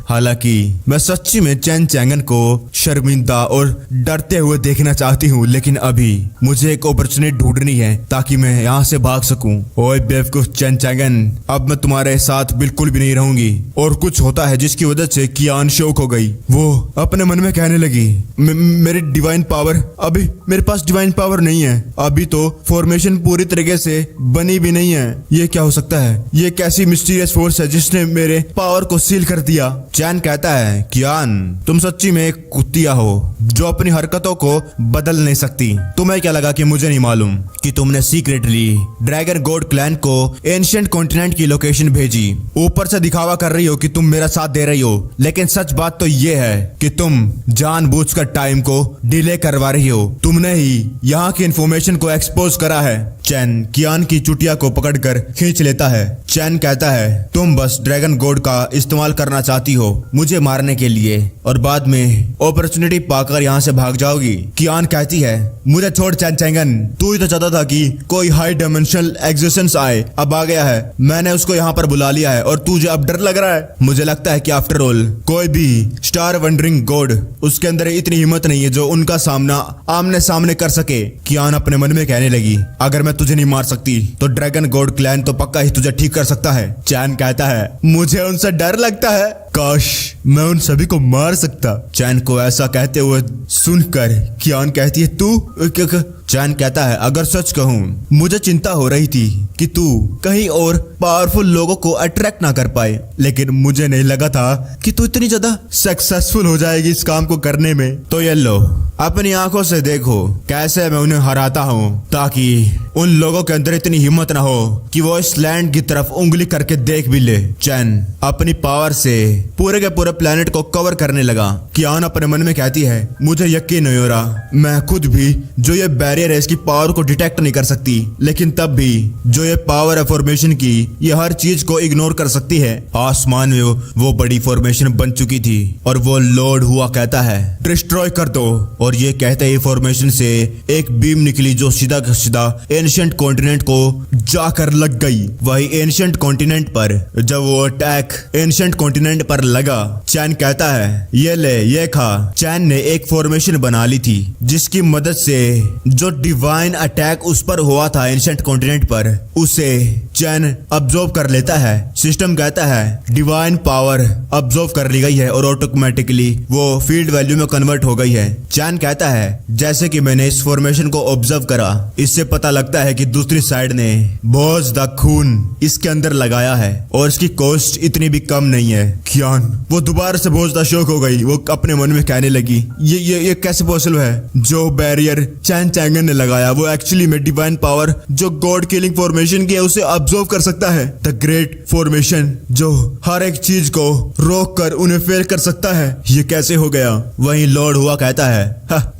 हालांकि मैं सच्ची में चैन चैंगन को शर्मिंदा और डरते हुए देखना चाहती हूँ, लेकिन अभी मुझे एक अपॉर्चुनिटी ढूंढनी है ताकि मैं यहाँ से भाग सकूं। ओए बेवकूफ चैन चैंगन, अब मैं तुम्हारे साथ बिल्कुल भी नहीं रहूंगी। और कुछ होता है जिसकी वजह से कियान शौक हो गई। वो अपने मन में कहने लगी मेरी डिवाइन पावर, अभी मेरे पास डिवाइन पावर नहीं है, अभी तो फॉर्मेशन पूरी तरीके से बनी भी नहीं है। ये क्या हो सकता है? ये कैसी मिस्टीरियस फोर्स है जिसने मेरे पावर को सील कर दिया? चैन कहता है कियान तुम सच्ची में एक कुत्तिया हो जो अपनी हरकतों को बदल नहीं सकती। तुम्हें क्या लगा कि मुझे नहीं मालूम कि तुमने सीक्रेटली ड्रैगन गॉड क्लैन को एंशिएंट कॉन्टिनेंट की लोकेशन लोकेशन भेजी। ऊपर से दिखावा कर रही हो कि तुम मेरा साथ दे रही हो, लेकिन सच बात तो ये है कि तुम जानबूझकर टाइम को डिले करवा रही हो। तुमने ही यहाँ की इंफॉर्मेशन को एक्सपोज करा है। चैन कियान की चुटिया को पकड़कर खींच लेता है। चैन कहता है तुम बस ड्रैगन गॉड का इस्तेमाल करना चाहती हो मुझे मारने के लिए, और बाद में अपॉर्चुनिटी पाकर यहाँ से भाग जाओगी। कियान कहती है मुझे छोड़ चैन चैंगन, तू ही तो चाहता था कि कोई हाई डायमेंशनल एग्जिस्टेंस आए, अब आ गया है, मैंने उसको यहाँ पर बुला लिया है और तुझे अब डर लग रहा है। मुझे लगता है कि आफ्टर ऑल कोई भी स्टार वंडरिंग गॉड उसके अंदर इतनी हिम्मत नहीं है जो उनका सामना आमने सामने कर सके। कियान अपने मन में कहने लगी अगर मैं तुझे नहीं मार सकती तो ड्रैगन गॉड क्लैन तो पक्का ही तुझे ठीक कर सकता है। चैन कहता है मुझे उनसे डर लगता है, काश मैं उन सभी को मार सकता। चैन को ऐसा कहते हुए सुनकर कियान कहती है तू। चैन कहता है अगर सच कहूँ मुझे चिंता हो रही थी कि तू कहीं और पावरफुल लोगों को अट्रैक्ट ना कर पाए, लेकिन मुझे नहीं लगा था कि तू इतनी ज्यादा सक्सेसफुल हो जाएगी इस काम को करने में। तो ये लो अपनी आंखों से देखो कैसे मैं उन्हें हराता हूँ, ताकि उन लोगों के अंदर इतनी हिम्मत ना हो कि वो इस लैंड की तरफ उंगली करके देख भी ले। चैन अपनी पावर से पूरे के पूरे प्लेनेट को कवर करने लगा। कियान अपने मन में कहती है मुझे यकीन नहीं हो रहा, मैं खुद भी जो ये बैरियर है इसकी पावर को डिटेक्ट नहीं कर सकती, लेकिन तब भी जो ये पावर है फॉर्मेशन की ये हर चीज को इग्नोर कर सकती है। आसमान में वो बड़ी फॉर्मेशन बन चुकी थी और वो लोड हुआ कहता है डिस्ट्रॉय कर दो, और ये कहते ही फॉर्मेशन से एक बीम निकली जो सीधा सीधा एंशिएंट कॉन्टिनेंट को जाकर लग गई। वही एंशिएंट कॉन्टिनेंट पर जब वो अटैक एंशिएंट कॉन्टिनेंट पर लगा, चैन कहता है ये ले ये खा। चैन ने एक फॉर्मेशन बना ली थी जिसकी मदद से जो डिवाइन अटैक उस पर हुआ था एंशिएंट कॉन्टिनेंट पर उसे चैन अब्जॉर्ब कर लेता है। सिस्टम कहता है डिवाइन पावर अब्जॉर्ब कर ली गई है और ऑटोमेटिकली वो फील्ड वैल्यू में कन्वर्ट हो गई है। चैन कहता है जैसे कि मैंने इस फॉर्मेशन को ऑब्जर्व करा, इससे पता लगता है कि दूसरी साइड ने बहुत ज्यादा खून इसके अंदर लगाया है और इसकी कॉस्ट इतनी भी कम नहीं है। कियान वो दोबारा से बहुत ज्यादा शॉक हो गई। वो अपने मन में कहने लगी ये कैसे पॉसिबल है, जो बैरियर चैन चैंगन ने लगाया वो एक्चुअली में डिवाइन पावर जो गॉड किलिंग फॉर्मेशन की है उसे अब्जॉर्व कर सकता है। द ग्रेट फॉर्मेशन जो हर एक चीज को रोक कर उन्हें फेल कर सकता है, ये कैसे हो गया। वहीं लॉर्ड हुआ कहता है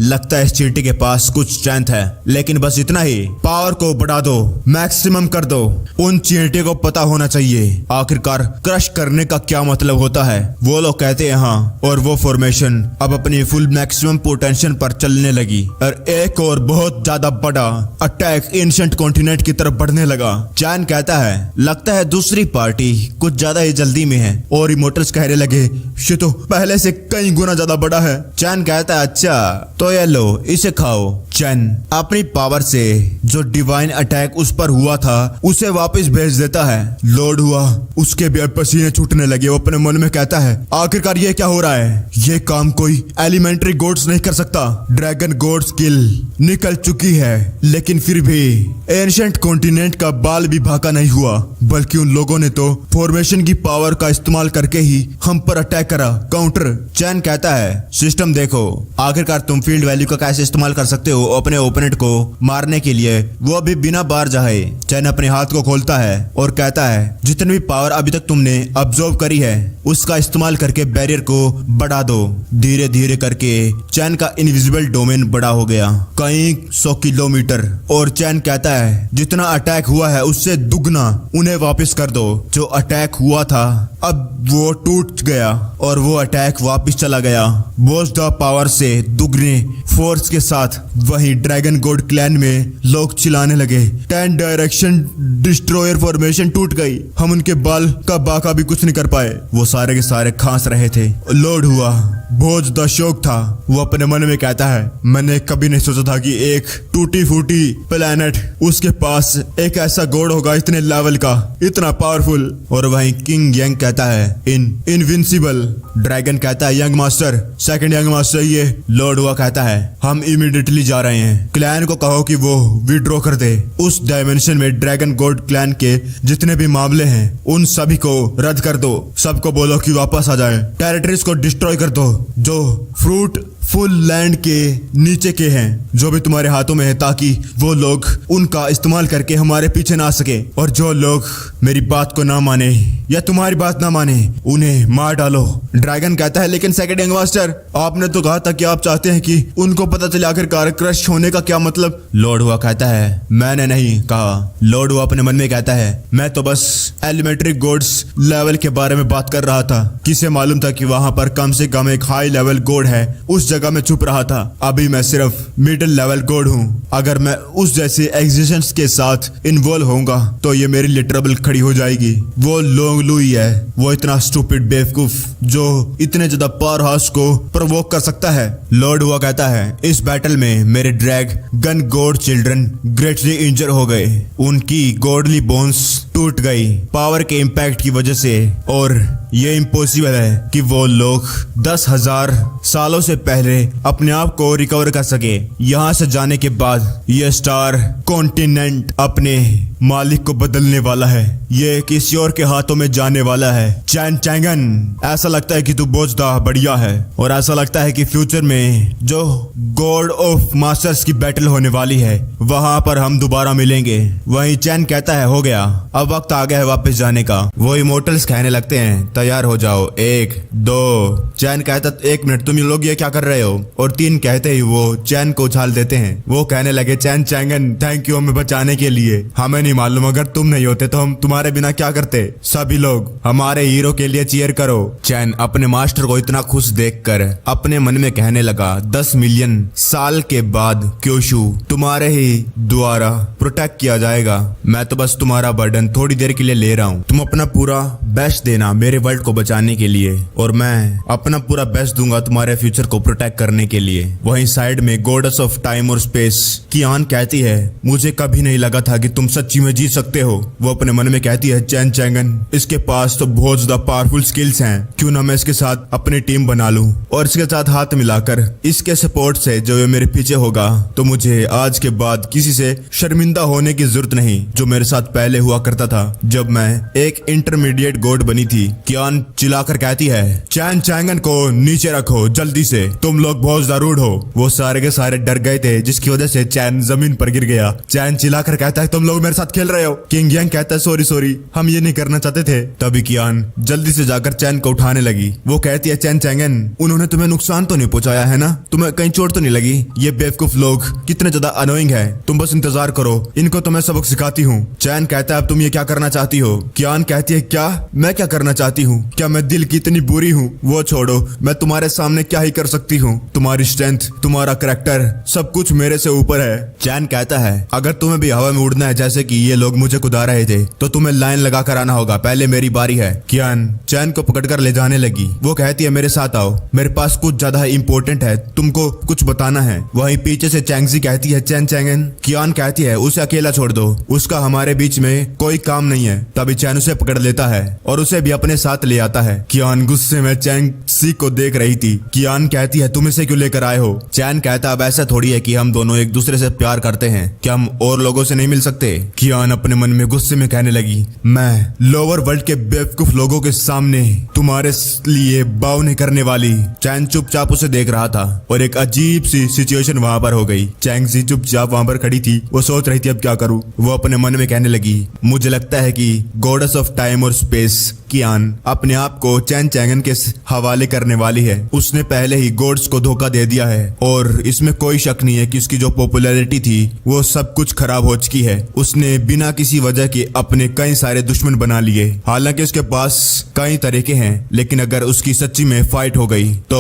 लगता है इस चींटी के पास कुछ स्ट्रेंथ है, लेकिन बस इतना ही, पावर को बढ़ा दो, मैक्सिमम कर दो। उन चींटी को पता होना चाहिए आखिरकार क्रश करने का क्या मतलब होता है। वो लोग कहते हैं हाँ, और वो फॉर्मेशन अब अपनी फुल मैक्सिमम पोटेंशियल पर चलने लगी और एक और बहुत ज्यादा बड़ा अटैक एंशिएंट कॉन्टिनेंट की तरफ बढ़ने लगा। चैन कहता है लगता है दूसरी पार्टी कुछ ज्यादा ही जल्दी में है, और इमोर्टल्स कहने लगे ये तो पहले से कई गुना ज्यादा बड़ा है। चैन कहता है अच्छा तो ये लो इसे खाओ। चैन अपनी पावर से जो डिवाइन अटैक उस पर हुआ था उसे वापस भेज देता है। लोड हुआ उसके भी पसीने छूटने लगे। वो अपने मन में कहता है आखिरकार ये क्या हो रहा है, ये काम कोई एलिमेंट्री गॉड्स नहीं कर सकता। ड्रैगन गॉड स्किल निकल चुकी है, लेकिन फिर भी एंशिएंट कॉन्टिनेंट का बाल भी भाका नहीं हुआ, बल्कि उन लोगों ने तो फॉर्मेशन की पावर का इस्तेमाल करके ही हम पर अटैक करा, काउंटर। चैन कहता है सिस्टम देखो आखिरकार तुम फील्ड वैल्यू का कैसे इस्तेमाल कर सकते हो अपने ओपोनेंट को मारने के लिए, वो भी बिना बार जाए। चैन अपने हाथ को खोलता है और कहता है जितनी भी पावर अभी तक तुमने अब्जॉर्व करी है उसका इस्तेमाल करके बैरियर को बढ़ा दो। धीरे धीरे करके चैन का इनविजिबल डोमेन बड़ा हो गया, कई 100 किलोमीटर। और चैन कहता है जितना अटैक हुआ है उससे दुगना उन्हें वापस कर दो। जो अटैक हुआ था अब वो टूट गया और वो अटैक वापस चला गया बोस द पावर से दुगने फोर्स के साथ। वहीं ड्रैगन गॉड क्लैन में लोग चिल्लाने लगे 10 डायरेक्शन डिस्ट्रॉयर फॉर्मेशन टूट गई, हम उनके बाल का बाका भी कुछ नहीं कर पाए। वो सारे के सारे खांस रहे थे। लोड हुआ बहुत ज्यादा शौक था। वो अपने मन में कहता है मैंने कभी नहीं सोचा था कि एक टूटी फूटी प्लेनेट उसके पास एक ऐसा गॉड होगा इतने लेवल का, इतना पावरफुल। और वहीं किंग यंग कहता है इनविंसिबल। ड्रैगन कहता है young master, second young master ये। लॉर्ड हुआ कहता है हम इमीडिएटली जा रहे हैं, क्लैन को कहो कि वो विड्रॉ कर दे। उस डायमेंशन में ड्रैगन गॉड क्लैन के जितने भी मामले हैं उन सभी को रद्द कर दो। सबको बोलो कि वापस आ जाए, टेरिटरीज को डिस्ट्रॉय कर दो। जो फ्रूट फुल लैंड के नीचे के हैं जो भी तुम्हारे हाथों में है, ताकि वो लोग उनका इस्तेमाल करके हमारे पीछे ना आ सके। और जो लोग मेरी बात को ना माने या तुम्हारी बात ना माने उन्हें मार डालो। ड्रैगन कहता है लेकिन सेकंड यंग मास्टर, आपने तो कहा था कि आप चाहते हैं कि उनको पता चले आखिरकार क्रश होने का क्या मतलब। लॉर्ड हुआ कहता है मैंने नहीं कहा। लॉर्ड हुआ अपने मन में कहता है मैं तो बस एलिमेंट्री गोड्स लेवल के बारे में बात कर रहा था। किसे मालूम था कि वहां पर कम से कम एक हाई लेवल गोड है, उस जगह में छुप रहा था। अभी मैं सिर्फ मिडिल लेवल गोड हूँ। अगर मैं उस जैसे एग्जिस्टेंस के साथ इन्वॉल्व होऊंगा तो ये मेरे लिए ट्रबल खड़ी हो जाएगी। वो लोंग लुई है, वो इतना स्टूपिड बेवकूफ जो इतने ज्यादा पावर हाउस को प्रोवोक कर सकता है। लॉर्ड हुआ कहता है इस बैटल में मेरे dragon god children greatly injure हो गए। उनकी गॉडली बोन्स टूट गई पावर के इम्पैक्ट की वजह से, और ये इम्पॉसिबल है कि वो लोग 10,000 सालों से पहले अपने आप को रिकवर कर सके। यहाँ से जाने के बाद ये स्टार कॉन्टिनेंट अपने मालिक को बदलने वाला है। ये किसी और के हाथों में जाने वाला है। चैन चैंगन, ऐसा लगता है कि तू बहुत ज्यादा बढ़िया है, और ऐसा लगता है कि फ्यूचर में जो गॉड ऑफ मास्टर्स की बैटल होने वाली है वहां पर हम दोबारा मिलेंगे। वहीं चैन कहता है हो गया, अब वक्त आ गया है वापस जाने का। वो इमोर्टल्स कहने लगते हैं तैयार हो जाओ, 1 2। चैन कहता 1 मिनट, तुम लोग ये क्या कर रहे हो? और 3 कहते ही वो चैन को उछाल देते हैं। वो कहने लगे चैन चैंगन थैंक यू हमें बचाने के लिए। हमें नहीं मालूम, अगर तुम नहीं होते तो हम तुम्हारे बिना क्या करते। सभी लोग हमारे हीरो के लिए चीयर करो। चैन अपने मास्टर को इतना खुश देखकर अपने मन में कहने लगा 10 मिलियन साल के बाद क्योशु तुम्हारे ही द्वारा प्रोटेक्ट किया जाएगा। मैं तो बस तुम्हारा बर्डन थोड़ी देर के लिए ले रहा हूँ। तुम अपना पूरा बेस्ट देना मेरे वर्ल्ड को बचाने के लिए, और मैं अपना पूरा बेस्ट दूंगा तुम्हारे फ्यूचर को प्रोटेक्ट करने के लिए। वहीं साइड में गॉडेस ऑफ टाइम और स्पेस कियान कहती है मुझे कभी नहीं लगा था कि तुम सच्ची में जीत सकते हो। वो अपने मन में कहती है चैन चैंगन इसके पास तो बहुत ज्यादा पावरफुल स्किल्स हैं, क्यों ना मैं इसके साथ अपनी टीम बना लूं और इसके साथ हाथ मिलाकर इसके सपोर्ट से जो ये मेरे पीछे होगा तो मुझे आज के बाद किसी से शर्मिंदा होने की जरूरत नहीं, जो मेरे साथ पहले हुआ करता था जब मैं एक इंटरमीडिएट गॉड बनी थी। कियान चिल्लाकर कहती है चैन चैंगन को नीचे रखो जल्दी से, तुम लोग बहुत जरूर हो। वो सारे के सारे डर गए थे जिसकी वजह से चैन जमीन पर गिर गया। चैन चिल्लाकर कहता है तुम लोग मेरे साथ खेल रहे हो। किंग यांग कहता है सॉरी हम ये नहीं करना चाहते थे। तभी कियान जल्दी से जाकर चैन को उठाने लगी। वो कहती है चैन चैंगन उन्होंने तुम्हें नुकसान तो नहीं पहुंचाया है ना, तुम्हें कहीं चोट तो नहीं लगी? ये बेवकूफ लोग कितने ज्यादा अनोइंग है, तुम बस इंतजार करो, इनको तो मैं सबक सिखाती हूँ। चैन कहता है अब तुम ये क्या करना चाहती हो? कियान कहती है क्या मैं क्या करना चाहती हूँ? क्या मैं दिल की इतनी बुरी हूँ? वो छोड़ो, मैं तुम्हारे सामने क्या ही कर सकती हूँ। तुम्हारी स्ट्रेंथ, तुम्हारा करैक्टर, सब कुछ मेरे से ऊपर है। चैन कहता है अगर तुम्हें भी हवा में उड़ना है जैसे कि ये लोग मुझे कुदा रहे थे तो तुम्हें लाइन लगा कर आना होगा, पहले मेरी बारी है। कियान चैन को पकड़कर ले जाने लगी। वो कहती है मेरे साथ आओ, मेरे पास कुछ ज्यादा इंपॉर्टेंट है, तुमको कुछ बताना है। वहीं पीछे से चैंगजी कहती है चैन चैंगन। कियान कहती है उसे अकेला छोड़ दो, उसका हमारे बीच में कोई काम नहीं है। तभी चैन उसे पकड़ लेता है और उसे भी अपने साथ ले आता है। कियान गुस्से में चैंगजी को देख रही थी। कियान कहती है तुम इसे क्यों लेकर आए हो? चैन कहता अब ऐसा थोड़ी है कि हम दोनों एक दूसरे से प्यार करते हैं, क्या हम और लोगों से नहीं मिल सकते? कियान अपने मन में गुस्से में कहने लगी मैं लोअर वर्ल्ड के बेवकूफ लोगों के सामने तुम्हारे लिए बाव नहीं करने वाली। चैन चुपचाप उसे देख रहा था और एक अजीब सी सिचुएशन वहां पर हो गई। चैंगजी चुपचाप वहां पर खड़ी थी, वो सोच रही थी अब क्या करूं। वो अपने मन में कहने लगी मुझे लगता है कि गॉडेस ऑफ टाइम और स्पेस कियान अपने आप को चैन चैंगन के हवाले करने वाली है। उसने पहले ही गॉड्स को धोखा दे दिया है और इसमें कोई शक नहीं है कि उसकी जो पॉपुलैरिटी थी वो सब कुछ खराब हो चुकी है। उसने बिना किसी वजह के अपने कई सारे दुश्मन बना लिए। हालांकि उसके पास कई तरीके हैं, लेकिन अगर उसकी सच्ची में फाइट हो गई तो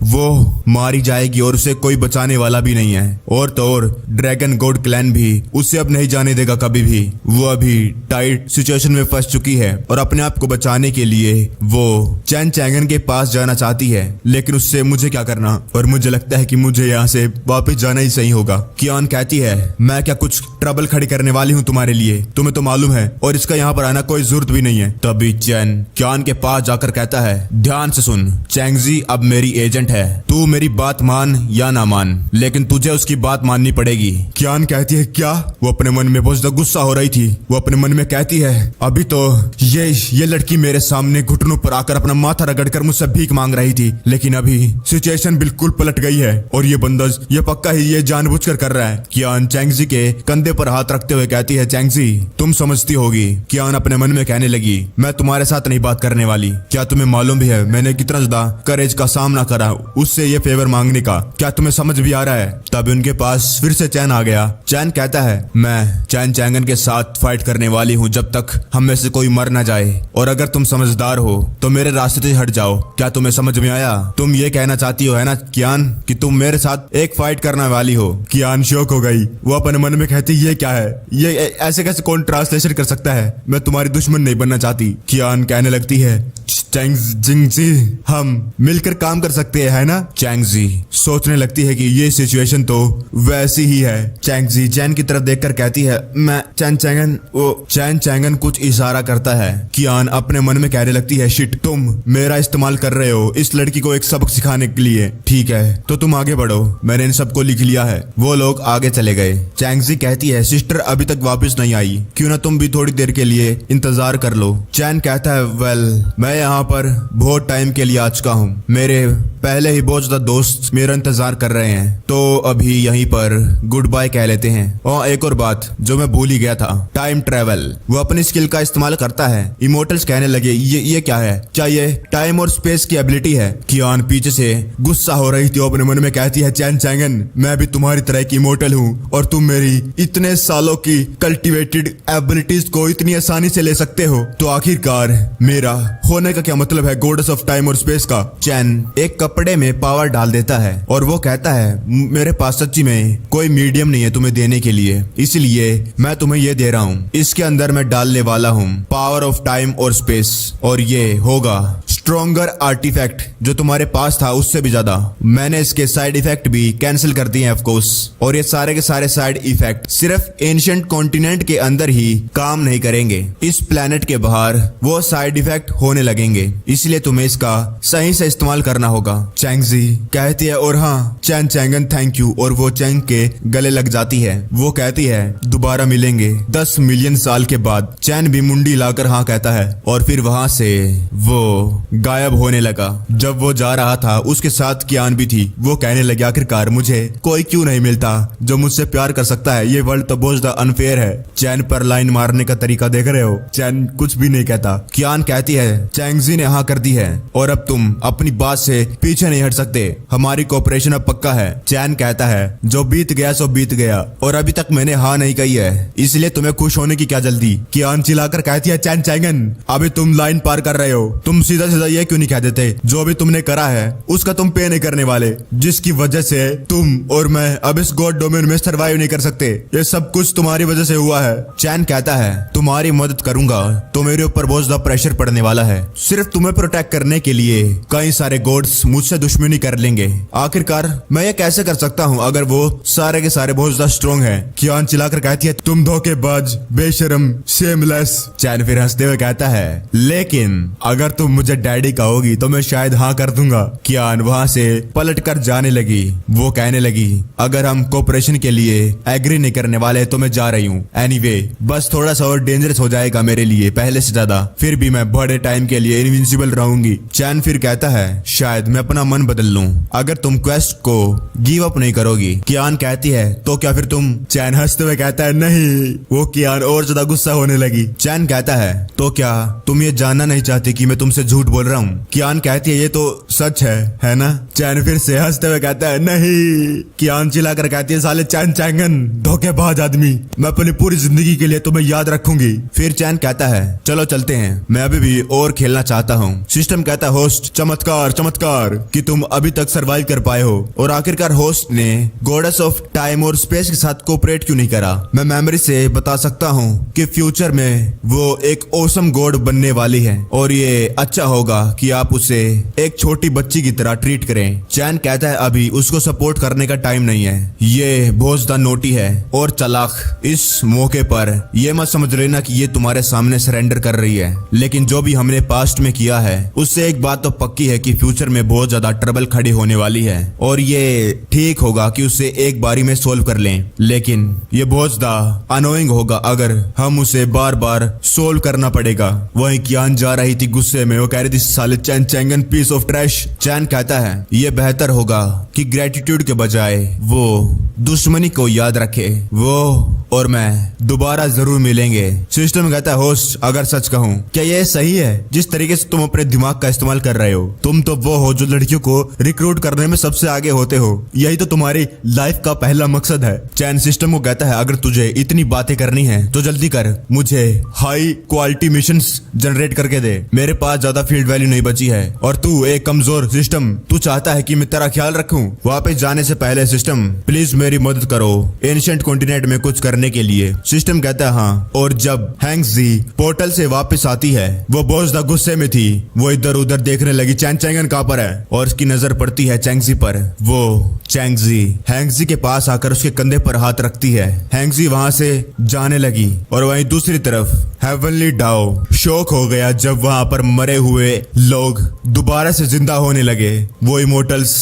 वो मारी जाएगी और उसे कोई बचाने वाला भी नहीं है। और तो और ड्रैगन गॉड क्लैन भी उसे अब नहीं जाने देगा कभी भी। वो अभी टाइट सिचुएशन में फंस चुकी है और अपने आप को बचाने के लिए वो चैन चैंगन के पास जाना चाहती है, लेकिन उससे मुझे क्या करना, और मुझे लगता है कि मुझे यहाँ से वापस जाना ही सही होगा। कियान कहती है मैं क्या कुछ ट्रबल खड़ी करने वाली हूँ तुम्हारे लिए, तुम्हें तो मालूम है, और इसका यहाँ पर आना कोई जरूरत भी नहीं है। तभी चैन कियान के पास जाकर कहता है ध्यान से सुन, चैंगजी अब मेरी एजेंट है, तू मेरी बात मान या ना मान, लेकिन तुझे उसकी बात माननी पड़ेगी। कियान कहती है क्या? वो अपने मन में बहुत ज्यादा गुस्सा हो रही थी। वो अपने मन में कहती है अभी तो ये लड़की लड़की मेरे सामने घुटनों पर आकर अपना माथा रगड़कर मुझसे भीख मांग रही थी, लेकिन अभी सिचुएशन बिल्कुल पलट गई है और ये बंदर ये पक्का ही ये जानबूझकर कर रहा है। कियान चैंगजी के कंधे पर हाथ रखते हुए कहती है, चैंगजी तुम समझती होगी। कियान अपने मन में कहने लगी, मैं तुम्हारे साथ नहीं बात करने वाली। क्या तुम्हें मालूम भी है मैंने कितना ज्यादा करेज का सामना करा उससे ये फेवर मांगने का? क्या तुम्हें समझ भी आ रहा है? तब उनके पास फिर से चैन आ गया। चैन कहता है, मैं चैन चैंगन के साथ फाइट करने वाली हूँ जब तक हम में से कोई मर ना जाए, और अगर तुम समझदार हो तो मेरे रास्ते से हट जाओ। क्या तुम्हें समझ में आया? तुम ये कहना चाहती हो है ना कियान कि तुम मेरे साथ एक फाइट करने वाली हो? कियान शौक हो गई। वो अपने मन में कहती, ये क्या है? ये ऐसे कैसे कौन ट्रांसलेशन कर सकता है? मैं तुम्हारी दुश्मन नहीं बनना चाहती। कियान कहने लगती है, चैंगजी हम मिलकर काम कर सकते हैं है ना? चैंगजी सोचने लगती है कि ये सिचुएशन तो वैसी ही है। चैंगजी चैन की तरफ देखकर कहती है, मैं चैन चैंगन। वो चैन चैंगन कुछ इशारा करता है। कियान अपने मन में कहने लगती है, शिट तुम मेरा इस्तेमाल कर रहे हो इस लड़की को एक सबक सिखाने के लिए। ठीक है तो तुम आगे बढ़ो, मैंने इन सबको लिख लिया है। वो लोग आगे चले गए। चैंगजी कहती है, सिस्टर अभी तक वापस नहीं आई, क्यों ना तुम भी थोड़ी देर के लिए इंतजार कर लो। चैन कहता है, वेल मैं यहाँ पर बहुत टाइम के लिए आ चुका हूँ, मेरे पहले ही बहुत ज्यादा दोस्त मेरा इंतजार कर रहे हैं, तो अभी यहीं पर गुड बाय कह लेते हैं। और एक और बात जो मैं भूल ही गया था, टाइम ट्रेवल। वो अपनी स्किल का इस्तेमाल करता है। इमोर्टल्स कहने लगे, ये क्या है? क्या ये टाइम और स्पेस की एबिलिटी है? कियान पीछे से गुस्सा हो रही थी, अपने मन में कहती है, चैन चैंगन मैं भी तुम्हारी तरह की इमोर्टल हूँ और तुम मेरी इतने सालों की कल्टिवेटेड एबिलिटीज को इतनी आसानी से ले सकते हो, तो आखिरकार मेरा होने का क्या मतलब है गॉडेस ऑफ टाइम और स्पेस का? चैन एक कपड़े में पावर डाल देता है और वो कहता है, मेरे पास सच्ची में कोई मीडियम नहीं है तुम्हें देने के लिए, इसलिए मैं तुम्हें ये दे रहा हूँ। इसके अंदर मैं डालने वाला हूँ पावर ऑफ टाइम और स्पेस, और ये होगा स्ट्रॉन्गर आर्टिफैक्ट जो तुम्हारे पास था उससे भी ज्यादा। मैंने इसके साइड इफेक्ट भी कैंसिल कर दिए हैं ऑफ कोर्स, और ये सारे के सारे साइड इफेक्ट सिर्फ एंशिएंट कॉन्टिनेंट के अंदर ही काम नहीं करेंगे, इस प्लेनेट के बाहर वो साइड इफेक्ट होने लगेंगे, इसलिए तुम्हें इसका सही से इस्तेमाल करना होगा। चैंगजी कहती है, और हाँ चैन चैंगन थैंक यू, और वो चैंग के गले लग जाती है। वो कहती है, दोबारा मिलेंगे 10 मिलियन साल के बाद। चैन भी मुंडी लाकर हाँ कहता है, और फिर वहां से वो गायब होने लगा। जब वो जा रहा था उसके साथ कियान भी थी। वो कहने लगी, आखिरकार मुझे कोई क्यों नहीं मिलता जो मुझसे प्यार कर सकता है? ये वर्ल्ड तो बहुत ज्यादा अनफेयर है। चैन पर लाइन मारने का तरीका देख रहे हो? चैन कुछ भी नहीं कहता। कियान कहती है, चैंगजी ने हाँ कर दी है और अब तुम अपनी बात से पीछे नहीं हट सकते, हमारी कोऑपरेशन अब पक्का है। चैन कहता है, जो बीत गया सो बीत गया, और अभी तक मैंने हाँ नहीं कही है, इसलिए तुम्हें खुश होने की क्या जल्दी? कियान चिल्लाकर कहती है, चैन चैंगन अभी तुम लाइन पार कर रहे हो, तुम सीधा सीधा ये क्यों नहीं कह देते जो भी तुमने करा है उसका तुम पे नहीं करने वाले, जिसकी वजह से तुम और मैं अब इस गॉड डोमेन में सर्वाइव नहीं कर सकते, ये सब कुछ तुम्हारी वजह से हुआ है। चैन कहता है, तुम्हारी मदद करूंगा तो मेरे ऊपर बहुत ज्यादा प्रेशर पड़ने वाला है, सिर्फ तुम्हें प्रोटेक्ट करने के लिए कई सारे गॉड्स मुझसे दुश्मनी कर लेंगे, आखिरकार मैं ये कैसे कर सकता हूँ अगर वो सारे के सारे बहुत ज्यादा स्ट्रॉन्ग है। कियान चिल्लाकर कहती है, तुम धोखेबाज, बेशरम, शेमलेस। चैन फिर हंसते हुए कहता है, लेकिन अगर तुम मुझे डैडी कहोगी तो मैं शायद हाँ कर दूंगा। कियान वहां से पलट कर जाने लगी। वो कहने लगी, अगर हम कोऑपरेशन के लिए एग्री नहीं करने वाले तो मैं जा रही हूँ। एनीवे बस थोड़ा सा और डेंजरस हो जाएगा मेरे लिए पहले से ज्यादा, फिर भी मैं बड़े टाइम के लिए इनविंसिबल रहूंगी। चैन फिर कहता है, शायद मैं अपना मन बदल लूं अगर तुम क्वेस्ट को गिव अप नहीं करोगी। कियान कहती है, तो क्या फिर तुम? चैन हंसते हुए कहता है, नहीं। वो कियान और ज्यादा गुस्सा होने लगी। चैन कहता है, तो क्या तुम ये जानना नहीं चाहती कि मैं तुमसे झूठ बोल रहा हूँ? कियान कहती है, ये तो सच है ना? चैन फिर से हंसते हुए कहता है, नहीं। कियान चिल्लाकर कहती है, साले चैन चैंगन, धोखेबाज आदमी, मैं अपनी पूरी जिंदगी के लिए तुम्हें याद रखूंगी। फिर चैन कहता है, चलो चलते हैं, मैं अभी भी और खेलना चाहता हूँ। सिस्टम कहता है, होस्ट चमत्कार चमत्कार कि तुम अभी तक सर्वाइव कर पाए हो। और आखिरकार होस्ट ने गॉडेस ऑफ टाइम और स्पेस के साथ कोऑपरेट क्यों नहीं करा? मैं मेमोरी से बता सकता हूँ कि फ्यूचर में वो एक ऑसम गॉड बनने वाली है और ये अच्छा होगा होगा कि आप उसे एक छोटी बच्ची की तरह ट्रीट करें। चैन कहता है अभी उसको सपोर्ट करने का टाइम नहीं है, ये बहुत ज्यादा नोटी है और चालाक। इस मौके पर ये मत समझ लेना कि ये तुम्हारे सामने सरेंडर कर रही है, लेकिन जो भी हमने पास्ट में किया है उससे एक बात तो पक्की है कि फ्यूचर में बहुत ज्यादा ट्रबल खड़ी होने वाली है और ये ठीक होगा कि उसे एक बारी में सोल्व कर लें, लेकिन ये बहुत ज्यादा अनोइंग होगा अगर हम उसे बार बार सोल्व करना पड़ेगा। वहीं कियान जा रही थी गुस्से में, वो कह रही थी साले चैन चैंगन पीस ऑफ ट्रैश। चैन कहता है ये बेहतर होगा कि ग्रेटिट्यूड के बजाय वो दुश्मनी को याद रखे, वो और मैं दोबारा जरूर मिलेंगे। सिस्टम कहता है होस्ट अगर सच कहूं क्या ये सही है जिस तरीके से तुम अपने दिमाग का इस्तेमाल कर रहे हो? तुम तो वो हो जो लड़कियों को रिक्रूट करने में सबसे आगे होते हो, यही तो तुम्हारी लाइफ का पहला मकसद है। चैन सिस्टम को कहता है अगर तुझे इतनी बातें करनी है तो जल्दी कर, मुझे हाई क्वालिटी मिशंस जनरेट करके दे, मेरे पास ज्यादा फील्ड वैल्यू नहीं बची है और तू एक कमजोर सिस्टम, तू चाहता है कि मैं तेरा ख्याल रखूं। वापस जाने से पहले सिस्टम प्लीज मेरी मदद करो एंशिएंट कॉन्टिनेंट में कुछ करने के लिए। सिस्टम कहता है हाँ। और जब हैंक्सी पोर्टल से वापस आती है वो बहुत ज्यादा गुस्से में थी, वो इधर उधर देखने लगी चैन चैंगन कहां पर है और उसकी नजर पड़ती है चैंगजी पर। वो चैंगजी हैंक्सी के पास आकर उसके कंधे पर हाथ रखती है। हैंक्सी वहां से जाने लगी और वहीं दूसरी तरफ हेवनली डाओ शौक हो गया जब वहां पर मरे हुए लोग दोबारा से जिंदा होने लगे। वो इमोर्टल्स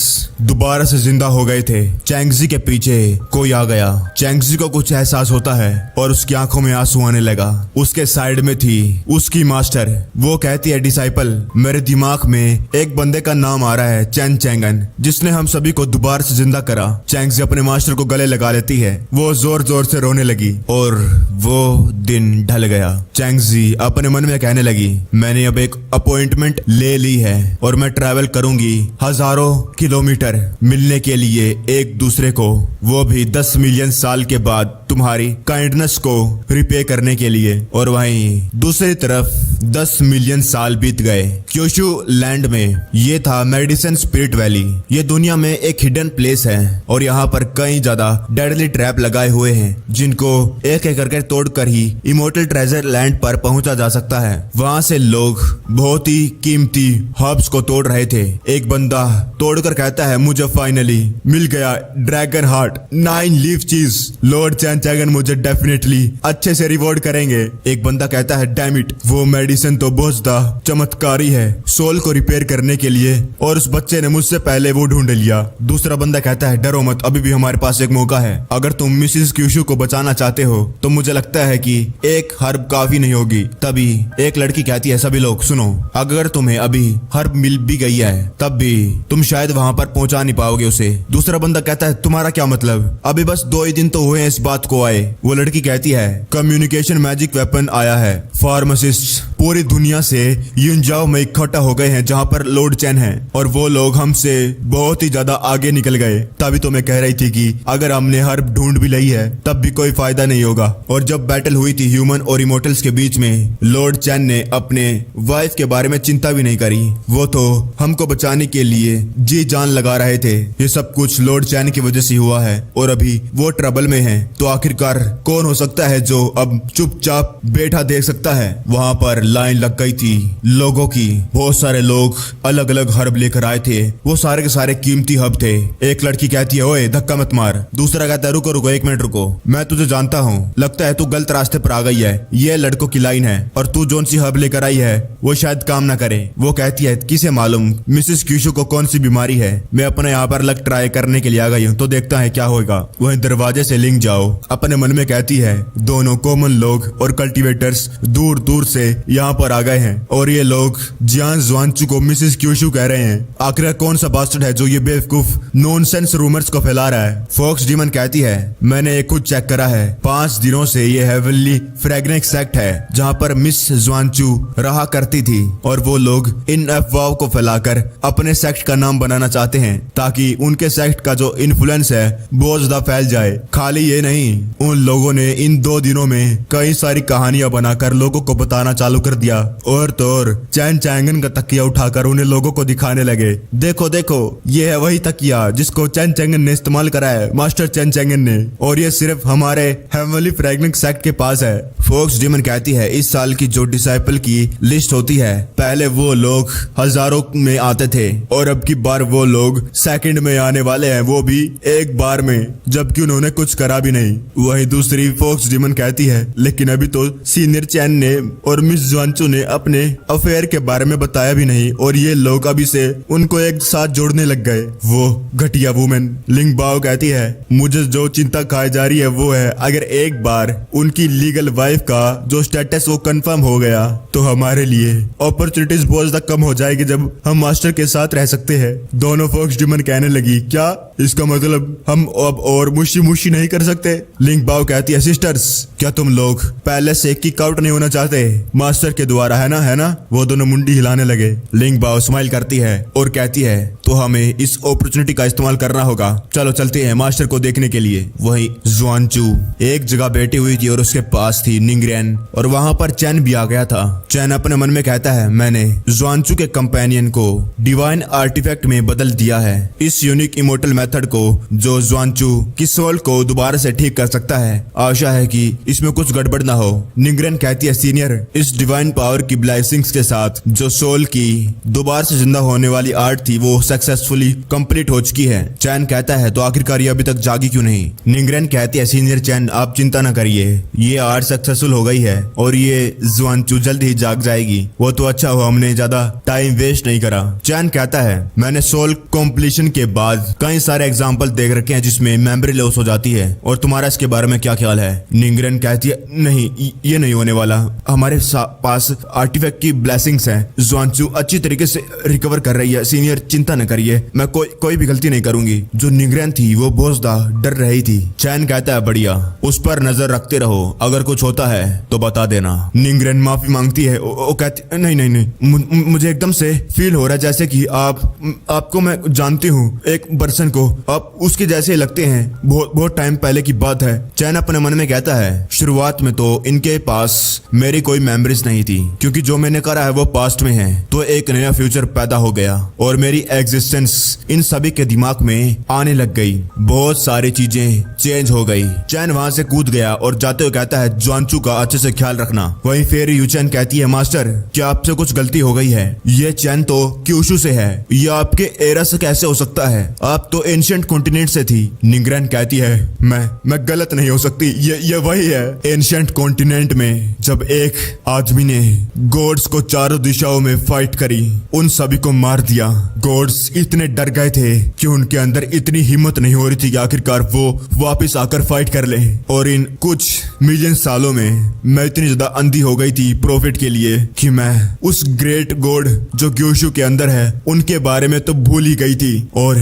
दोबारा से जिंदा हो गए थे। चैंगजी के पीछे कोई आ गया। चैंगजी को कुछ एहसास होता है और उसकी आंखों में आंसू आने लगा। उसके साइड में थी उसकी मास्टर। वो कहती है डिसाइपल मेरे दिमाग में एक बंदे का नाम आ रहा है चैन चैंगन, जिसने हम सभी को दोबारा से जिंदा करा। चैंगजी अपने मास्टर को गले लगा लेती है। वो जोर जोर से रोने लगी और वो दिन ढल गया। चैंगजी अपने मन में कहने लगी मैंने अब एक अपॉइंटमेंट ले ली है और मैं ट्रैवल करूंगी हजारों किलोमीटर मिलने के लिए एक दूसरे को, वो भी 10 मिलियन साल के बाद तुम्हारी काइंडनेस को रिपे करने के लिए। और वहीं दूसरी तरफ 10 मिलियन साल बीत गए। क्योशु लैंड में ये था मेडिसिन स्पिरिट वैली। ये दुनिया में एक हिडन प्लेस है और यहाँ पर कई ज्यादा डेडली ट्रैप लगाए हुए हैं जिनको एक एक करके तोड़कर ही इमोर्टल ट्रेजर लैंड पर पहुंचा जा सकता है। वहां से लोग बहुत ही कीमती हर्ब्स को तोड़ रहे थे। एक बंदा तोड़कर कहता है मुझे फाइनली मिल गया ड्रैगन हार्ट 9 लीफ चीज, लॉर्ड चैन चैंगन मुझे डेफिनेटली अच्छे से रिवॉर्ड करेंगे। एक बंदा कहता है डैम इट, वो मेडिसिन तो बहुत ज्यादा चमत्कारी है सोल को रिपेयर करने के लिए और उस बच्चे ने मुझसे पहले वो ढूंढ लिया। दूसरा बंदा कहता है डरो मत, अभी भी हमारे पास एक मौका है। अगर तुम मिसिस क्यूशु को बचाना चाहते हो तो मुझे लगता है कि एक हर्ब काफी नहीं होगी। तभी एक लड़की कहती है सभी लोग सुनो, अगर तुम्हें अभी हर्ब मिल भी गई है तब भी तुम शायद वहां पर पहुंचा नहीं पाओगे उसे। दूसरा बंदा कहता है तुम्हारा क्या मतलब, अभी बस 2 ही दिन तो हुए हैं इस बात को आए। वो लड़की कहती है कम्युनिकेशन मैजिक वेपन आया है। फार्मासिस्ट पूरी दुनिया से युनजाओ में इकट्ठा हो गए हैं जहां पर लॉर्ड चैन है और वो लोग हमसे बहुत ही ज्यादा आगे निकल गए। तभी तो मैं कह रही थी कि अगर हमने हर्ब ढूंढ भी ली है तब भी कोई फायदा नहीं होगा। और जब बैटल हुई थी ह्यूमन और इमोर्टल्स के बीच में, लॉर्ड चैन ने अपने वाइफ के बारे में चिंता भी नहीं करी। वो तो हमको बचाने के लिए जी जान लगा रहे थे। ये सब कुछ लॉर्ड चैन की वजह से हुआ है और अभी वो ट्रबल में है। तो आखिरकार कौन हो सकता है जो अब चुपचाप बैठा देख सकता है? वहां पर लाइन लग गई थी लोगों की। बहुत सारे लोग अलग अलग हर्ब लेकर आए थे। वो सारे के सारे कीमती हर्ब थे। एक लड़की कहती है ओए धक्का मत मार। दूसरा कहता है रुको रुको 1 मिनट रुको, मैं तुझे जानता हूँ, लगता है तू गलत रास्ते पर आ गई है। ये लड़कों की लाइन है और तू जोन सी हर्ब लेकर आई है वो शायद काम ना करे। वो कहती है किसे मालूम मिसेस क्यूशु को कौन सी बीमारी है, मैं अपने यहाँ पर लक ट्राई करने के लिए आ गई हूँ तो देखता है क्या होगा। वहीं दरवाजे से लिंक जाओ। अपने मन में कहती है दोनों कॉमन लोग और कल्टीवेटर्स दूर दूर से यहाँ पर आ गए हैं और ये लोग जियान जुआनचू को मिसेस क्यूशु कह रहे हैं। आखिर कौन सा बास्टर्ड है जो ये बेवकूफ नॉनसेंस रूमर्स को फैला रहा है? फॉक्स डीमन कहती है मैंने एक खुद चेक करा है, 5 दिनों से ये हेवनली फ्रेग्रेंस सेक्ट है जहाँ पर मिस जुआनचू रहा करती थी और वो लोग इन अफवाहों को फैलाकर अपने सेक्ट का नाम बनाना चाहते हैं ताकि उनके सेक्ट का जो इन्फ्लुएंस है बहुत ज्यादा फैल जाए। खाली ये नहीं, उन लोगों ने इन 2 दिनों में कई सारी कहानियां बनाकर लोगों को बताना चालू कर कर दिया। और तो और चैन चैंगन का तकिया उठाकर उन्हें लोगों को दिखाने लगे, देखो देखो ये है वही तकिया जिसको चैन चैंगन ने इस्तेमाल करा है, मास्टर चैन चैंगन ने, और ये सिर्फ हमारे हेवनली फ्रैग्रेंस सेक्ट के पास है। फोक्स डीमन कहती है इस साल की जो डिसाइपल की लिस्ट होती है, पहले वो लोग हजारों में आते थे और अब की बार वो लोग सेकंड में आने वाले हैं, वो भी एक बार में, जबकि उन्होंने कुछ करा भी नहीं। वही दूसरी फोक्स डीमन कहती है लेकिन अभी तो सीनियर चैन ने और मिस ज्वांचू ने अपने अफेयर के बारे में बताया भी नहीं और ये लोग अभी से उनको एक साथ जोड़ने लग गए, वो घटिया वुमेन। लिंग बाओ कहती है मुझे जो चिंता खाई जा रही है वो है अगर एक बार उनकी लीगल वाइफ का जो स्टेटस वो कंफर्म हो गया तो हमारे लिए अपॉर्चुनिटीज बहुत ज्यादा कम हो जाएगी जब हम मास्टर के साथ रह सकते हैं। दोनों फोक्स डीमन कहने लगी क्या इसका मतलब हम अब और मुशी मुशी नहीं कर सकते? लिंग बाओ कहती है सिस्टर्स क्या तुम लोग पहले से किक आउट नहीं होना चाहते मास्टर के द्वारा, है ना? वो दोनों मुंडी हिलाने लगे। लिंग बाओ स्माइल करती है और कहती है तो हमें इस अपॉर्चुनिटी का इस्तेमाल करना होगा, चलो चलते हैं मास्टर को देखने के लिए। वही ज्वांचू एक जगह बैठी हुई थी और उसके पास थी निंगरेन और वहां पर चैन भी आ गया था। चैन अपने मन में कहता है मैंने ज्वांचू के कंपेनियन को डिवाइन आर्टिफैक्ट में बदल दिया है, इस यूनिक इमोर्टल मेथड को जो ज्वांचू की सोल को दोबारा से ठीक कर सकता है। आशा है कि इसमें कुछ गड़बड़ ना हो। निंगरेन कहती है सीनियर इस डिवाइन पावर की ब्लेसिंग्स के साथ जो सोल की दोबारा से जिंदा होने वाली आर्ट थी वो सक्सेसफुली कंप्लीट हो चुकी है। चैन कहता है तो आखिरकार ये अभी तक जागी क्यों नहीं? निंगरेन कहती है सीनियर चैन आप चिंता न करिए, ये आर्ट सक्सेसफुल हो गई है और ये ज्वांचू जल्द ही जाग जाएगी। वो तो अच्छा हुआ हमने ज्यादा टाइम वेस्ट नहीं करा। चैन कहता है मैंने सोल कॉम्प्लीशन के बाद कई सारे एग्जाम्पल देख रखे हैं जिसमें मेमोरी लॉस हो जाती है, और तुम्हारा इसके बारे में क्या ख्याल है? निंगरेन कहती है नहीं ये नहीं होने वाला, हमारे पास आर्टिफैक्ट की ब्लेसिंग्स हैं, ज्वांचू अच्छी तरीके से रिकवर कर रही है, सीनियर चिंता न करिए, मैं कोई भी गलती नहीं करूंगी। जो निंगरेन थी वो बहुत ज्यादा डर रही थी। चैन कहता है बढ़िया, उस पर नजर रखते रहो, अगर कुछ होता है तो बता देना। निंगरेन माफी मांगती है, वो कहती नहीं मुझे एकदम से फील हो रहा है जैसे कि आपको मैं जानती हूँ, एक पर्सन को आप उसके जैसे लगते हैं, बहुत टाइम पहले की बात है। चैन अपने मन में कहता है शुरुआत में तो इनके पास मेरी कोई मेमोरीज नहीं थी क्योंकि जो मैंने करा है वो पास्ट में है, तो एक नया फ्यूचर पैदा हो गया और मेरी एग्जिस्टेंस इन सभी के दिमाग में आने लग गई, बहुत सारी चीजें चेंज हो गई। चैन वहां से कूद गया और जाते हुए कहता है ज्वांचू का अच्छे से ख्याल रखना। वहीं फेरी यूचैन कहती है मास्टर क्या आपसे कुछ गलती हो गई है? ये चैन तो क्यूशू से है, ये आपके एरा से कैसे हो सकता है? आप तो एंशिएंट कॉन्टिनेंट से थी। निंगरेन कहती है मैं गलत नहीं हो सकती, ये वही है। एंशिएंट कॉन्टिनेंट में जब एक आदमी ने गॉड्स को चारों दिशाओं में फाइट करी, उन सभी को मार दिया। गॉड्स इतने डर गए थे कि उनके अंदर इतनी हिम्मत नहीं हो रही थी कि आखिरकार वो वापस आकर फाइट कर ले। और इन कुछ मिलियन सालों में मैं इतनी ज्यादा अंधी हो गई थी प्रॉफिट के लिए कि मैं उस ग्रेट गॉड जो क्यूशू के अंदर है उनके बारे में तो भूल ही गई थी। और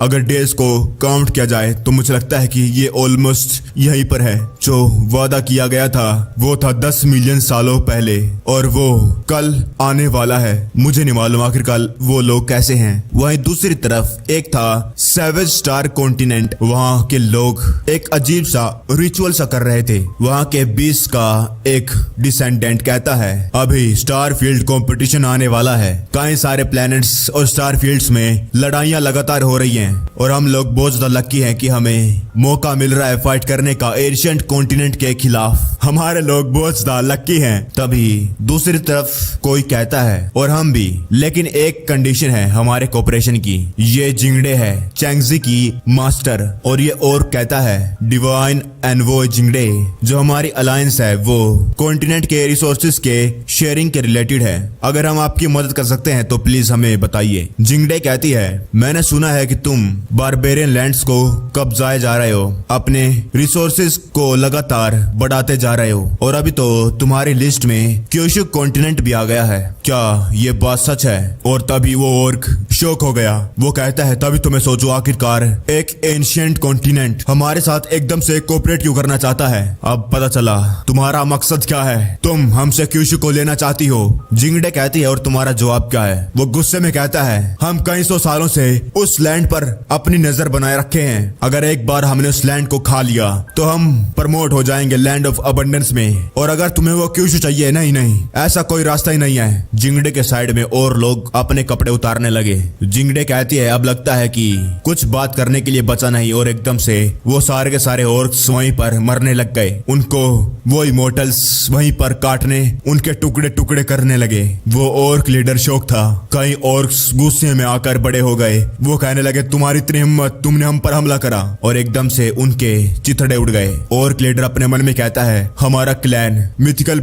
अगर डेज को काउंट किया जाए तो मुझे लगता है कि ये ऑलमोस्ट यहीं पर है। जो वादा किया गया था वो था 10 मिलियन सालों पहले और वो कल आने वाला है। मुझे नहीं मालूम आखिरकार वो लोग कैसे हैं। वहीं दूसरी तरफ एक था सेवेज स्टार कॉन्टिनेंट, वहाँ के लोग एक अजीब सा रिचुअल सा कर रहे थे। वहाँ के बीस का एक डिसेंडेंट कहता है अभी स्टार फील्ड कॉम्पिटिशन आने वाला है, कई सारे प्लैनेट्स और स्टार फील्ड्स में लड़ाइयाँ लगातार हो रही हैं और हम लोग बहुत ज्यादा लकी हैं कि हमें मौका मिल रहा है फाइट करने का एशियंट कॉन्टिनेंट के खिलाफ। हमारे लोग बहुत ज्यादा लकी हैं। तभी दूसरी तरफ कोई कहता है और हम भी, लेकिन एक कंडीशन है हमारे कोऑपरेशन की, ये जिंगडे है चैंगजी की मास्टर, और ये और कहता है डिवाइन एनवॉय जिंगडे जो हमारी अलायंस है वो कॉन्टिनेंट के रिसोर्सेज के शेयरिंग के रिलेटेड है। अगर हम आपकी मदद कर सकते हैं तो प्लीज हमें बताइए। जिंगडे कहती है मैंने सुना है कि तुम बारबेरियन लैंड्स को कब्जाए जा रहे हो, अपने रिसोर्सेज को लगातार बढ़ाते जा रहे हो और अभी तो तुम्हारी लिस्ट में क्यूशू कॉन्टिनेंट भी आ गया है, क्या ये बात सच है? और तभी वो ऑर्क शॉक हो गया। वो कहता है तभी तो मैं सोचूं आखिरकार एक एंशिएंट कॉन्टिनेंट हमारे साथ एकदम से कोऑपरेट क्यों करना चाहता है। अब पता चला तुम्हारा मकसद क्या है, तुम हमसे क्यूशू को लेना चाहती हो। जिंगडे कहती है और तुम्हारा जवाब क्या है? वो गुस्से में कहता है हम कई सौ सालों से उस लैंड पर पर अपनी नजर बनाए रखे हैं। अगर एक बार हमने उस लैंड को खा लिया तो हम प्रमोट हो जाएंगे लैंड ऑफ अबंडेंस में। और अगर तुम्हें वो क्यूशु चाहिए, नहीं, ऐसा कोई रास्ता ही नहीं है। जिंगड़े के साइड में और लोग अपने कपड़े उतारने लगे। जिंगड़े कहती है अब लगता है कि कुछ बात करने के लिए बचा नहीं, और एकदम से वो सारे के सारे ऑर्क्स वहीं पर मरने लग गए। उनको वो इमोर्टल्स वहीं पर काटने, उनके टुकड़े टुकड़े करने लगे। वो ऑर्क लीडर शौक था। कई ऑर्क्स गुस्से में आकर बड़े हो गए। वो कहने लगे तुम्हारी इतनी हिम्मत, तुमने हम पर हमला करा। और एकदम से उनके चिथड़े उड़ गए। ऑर्क लीडर अपने मन में कहता है हमारा क्लैन मिथिकल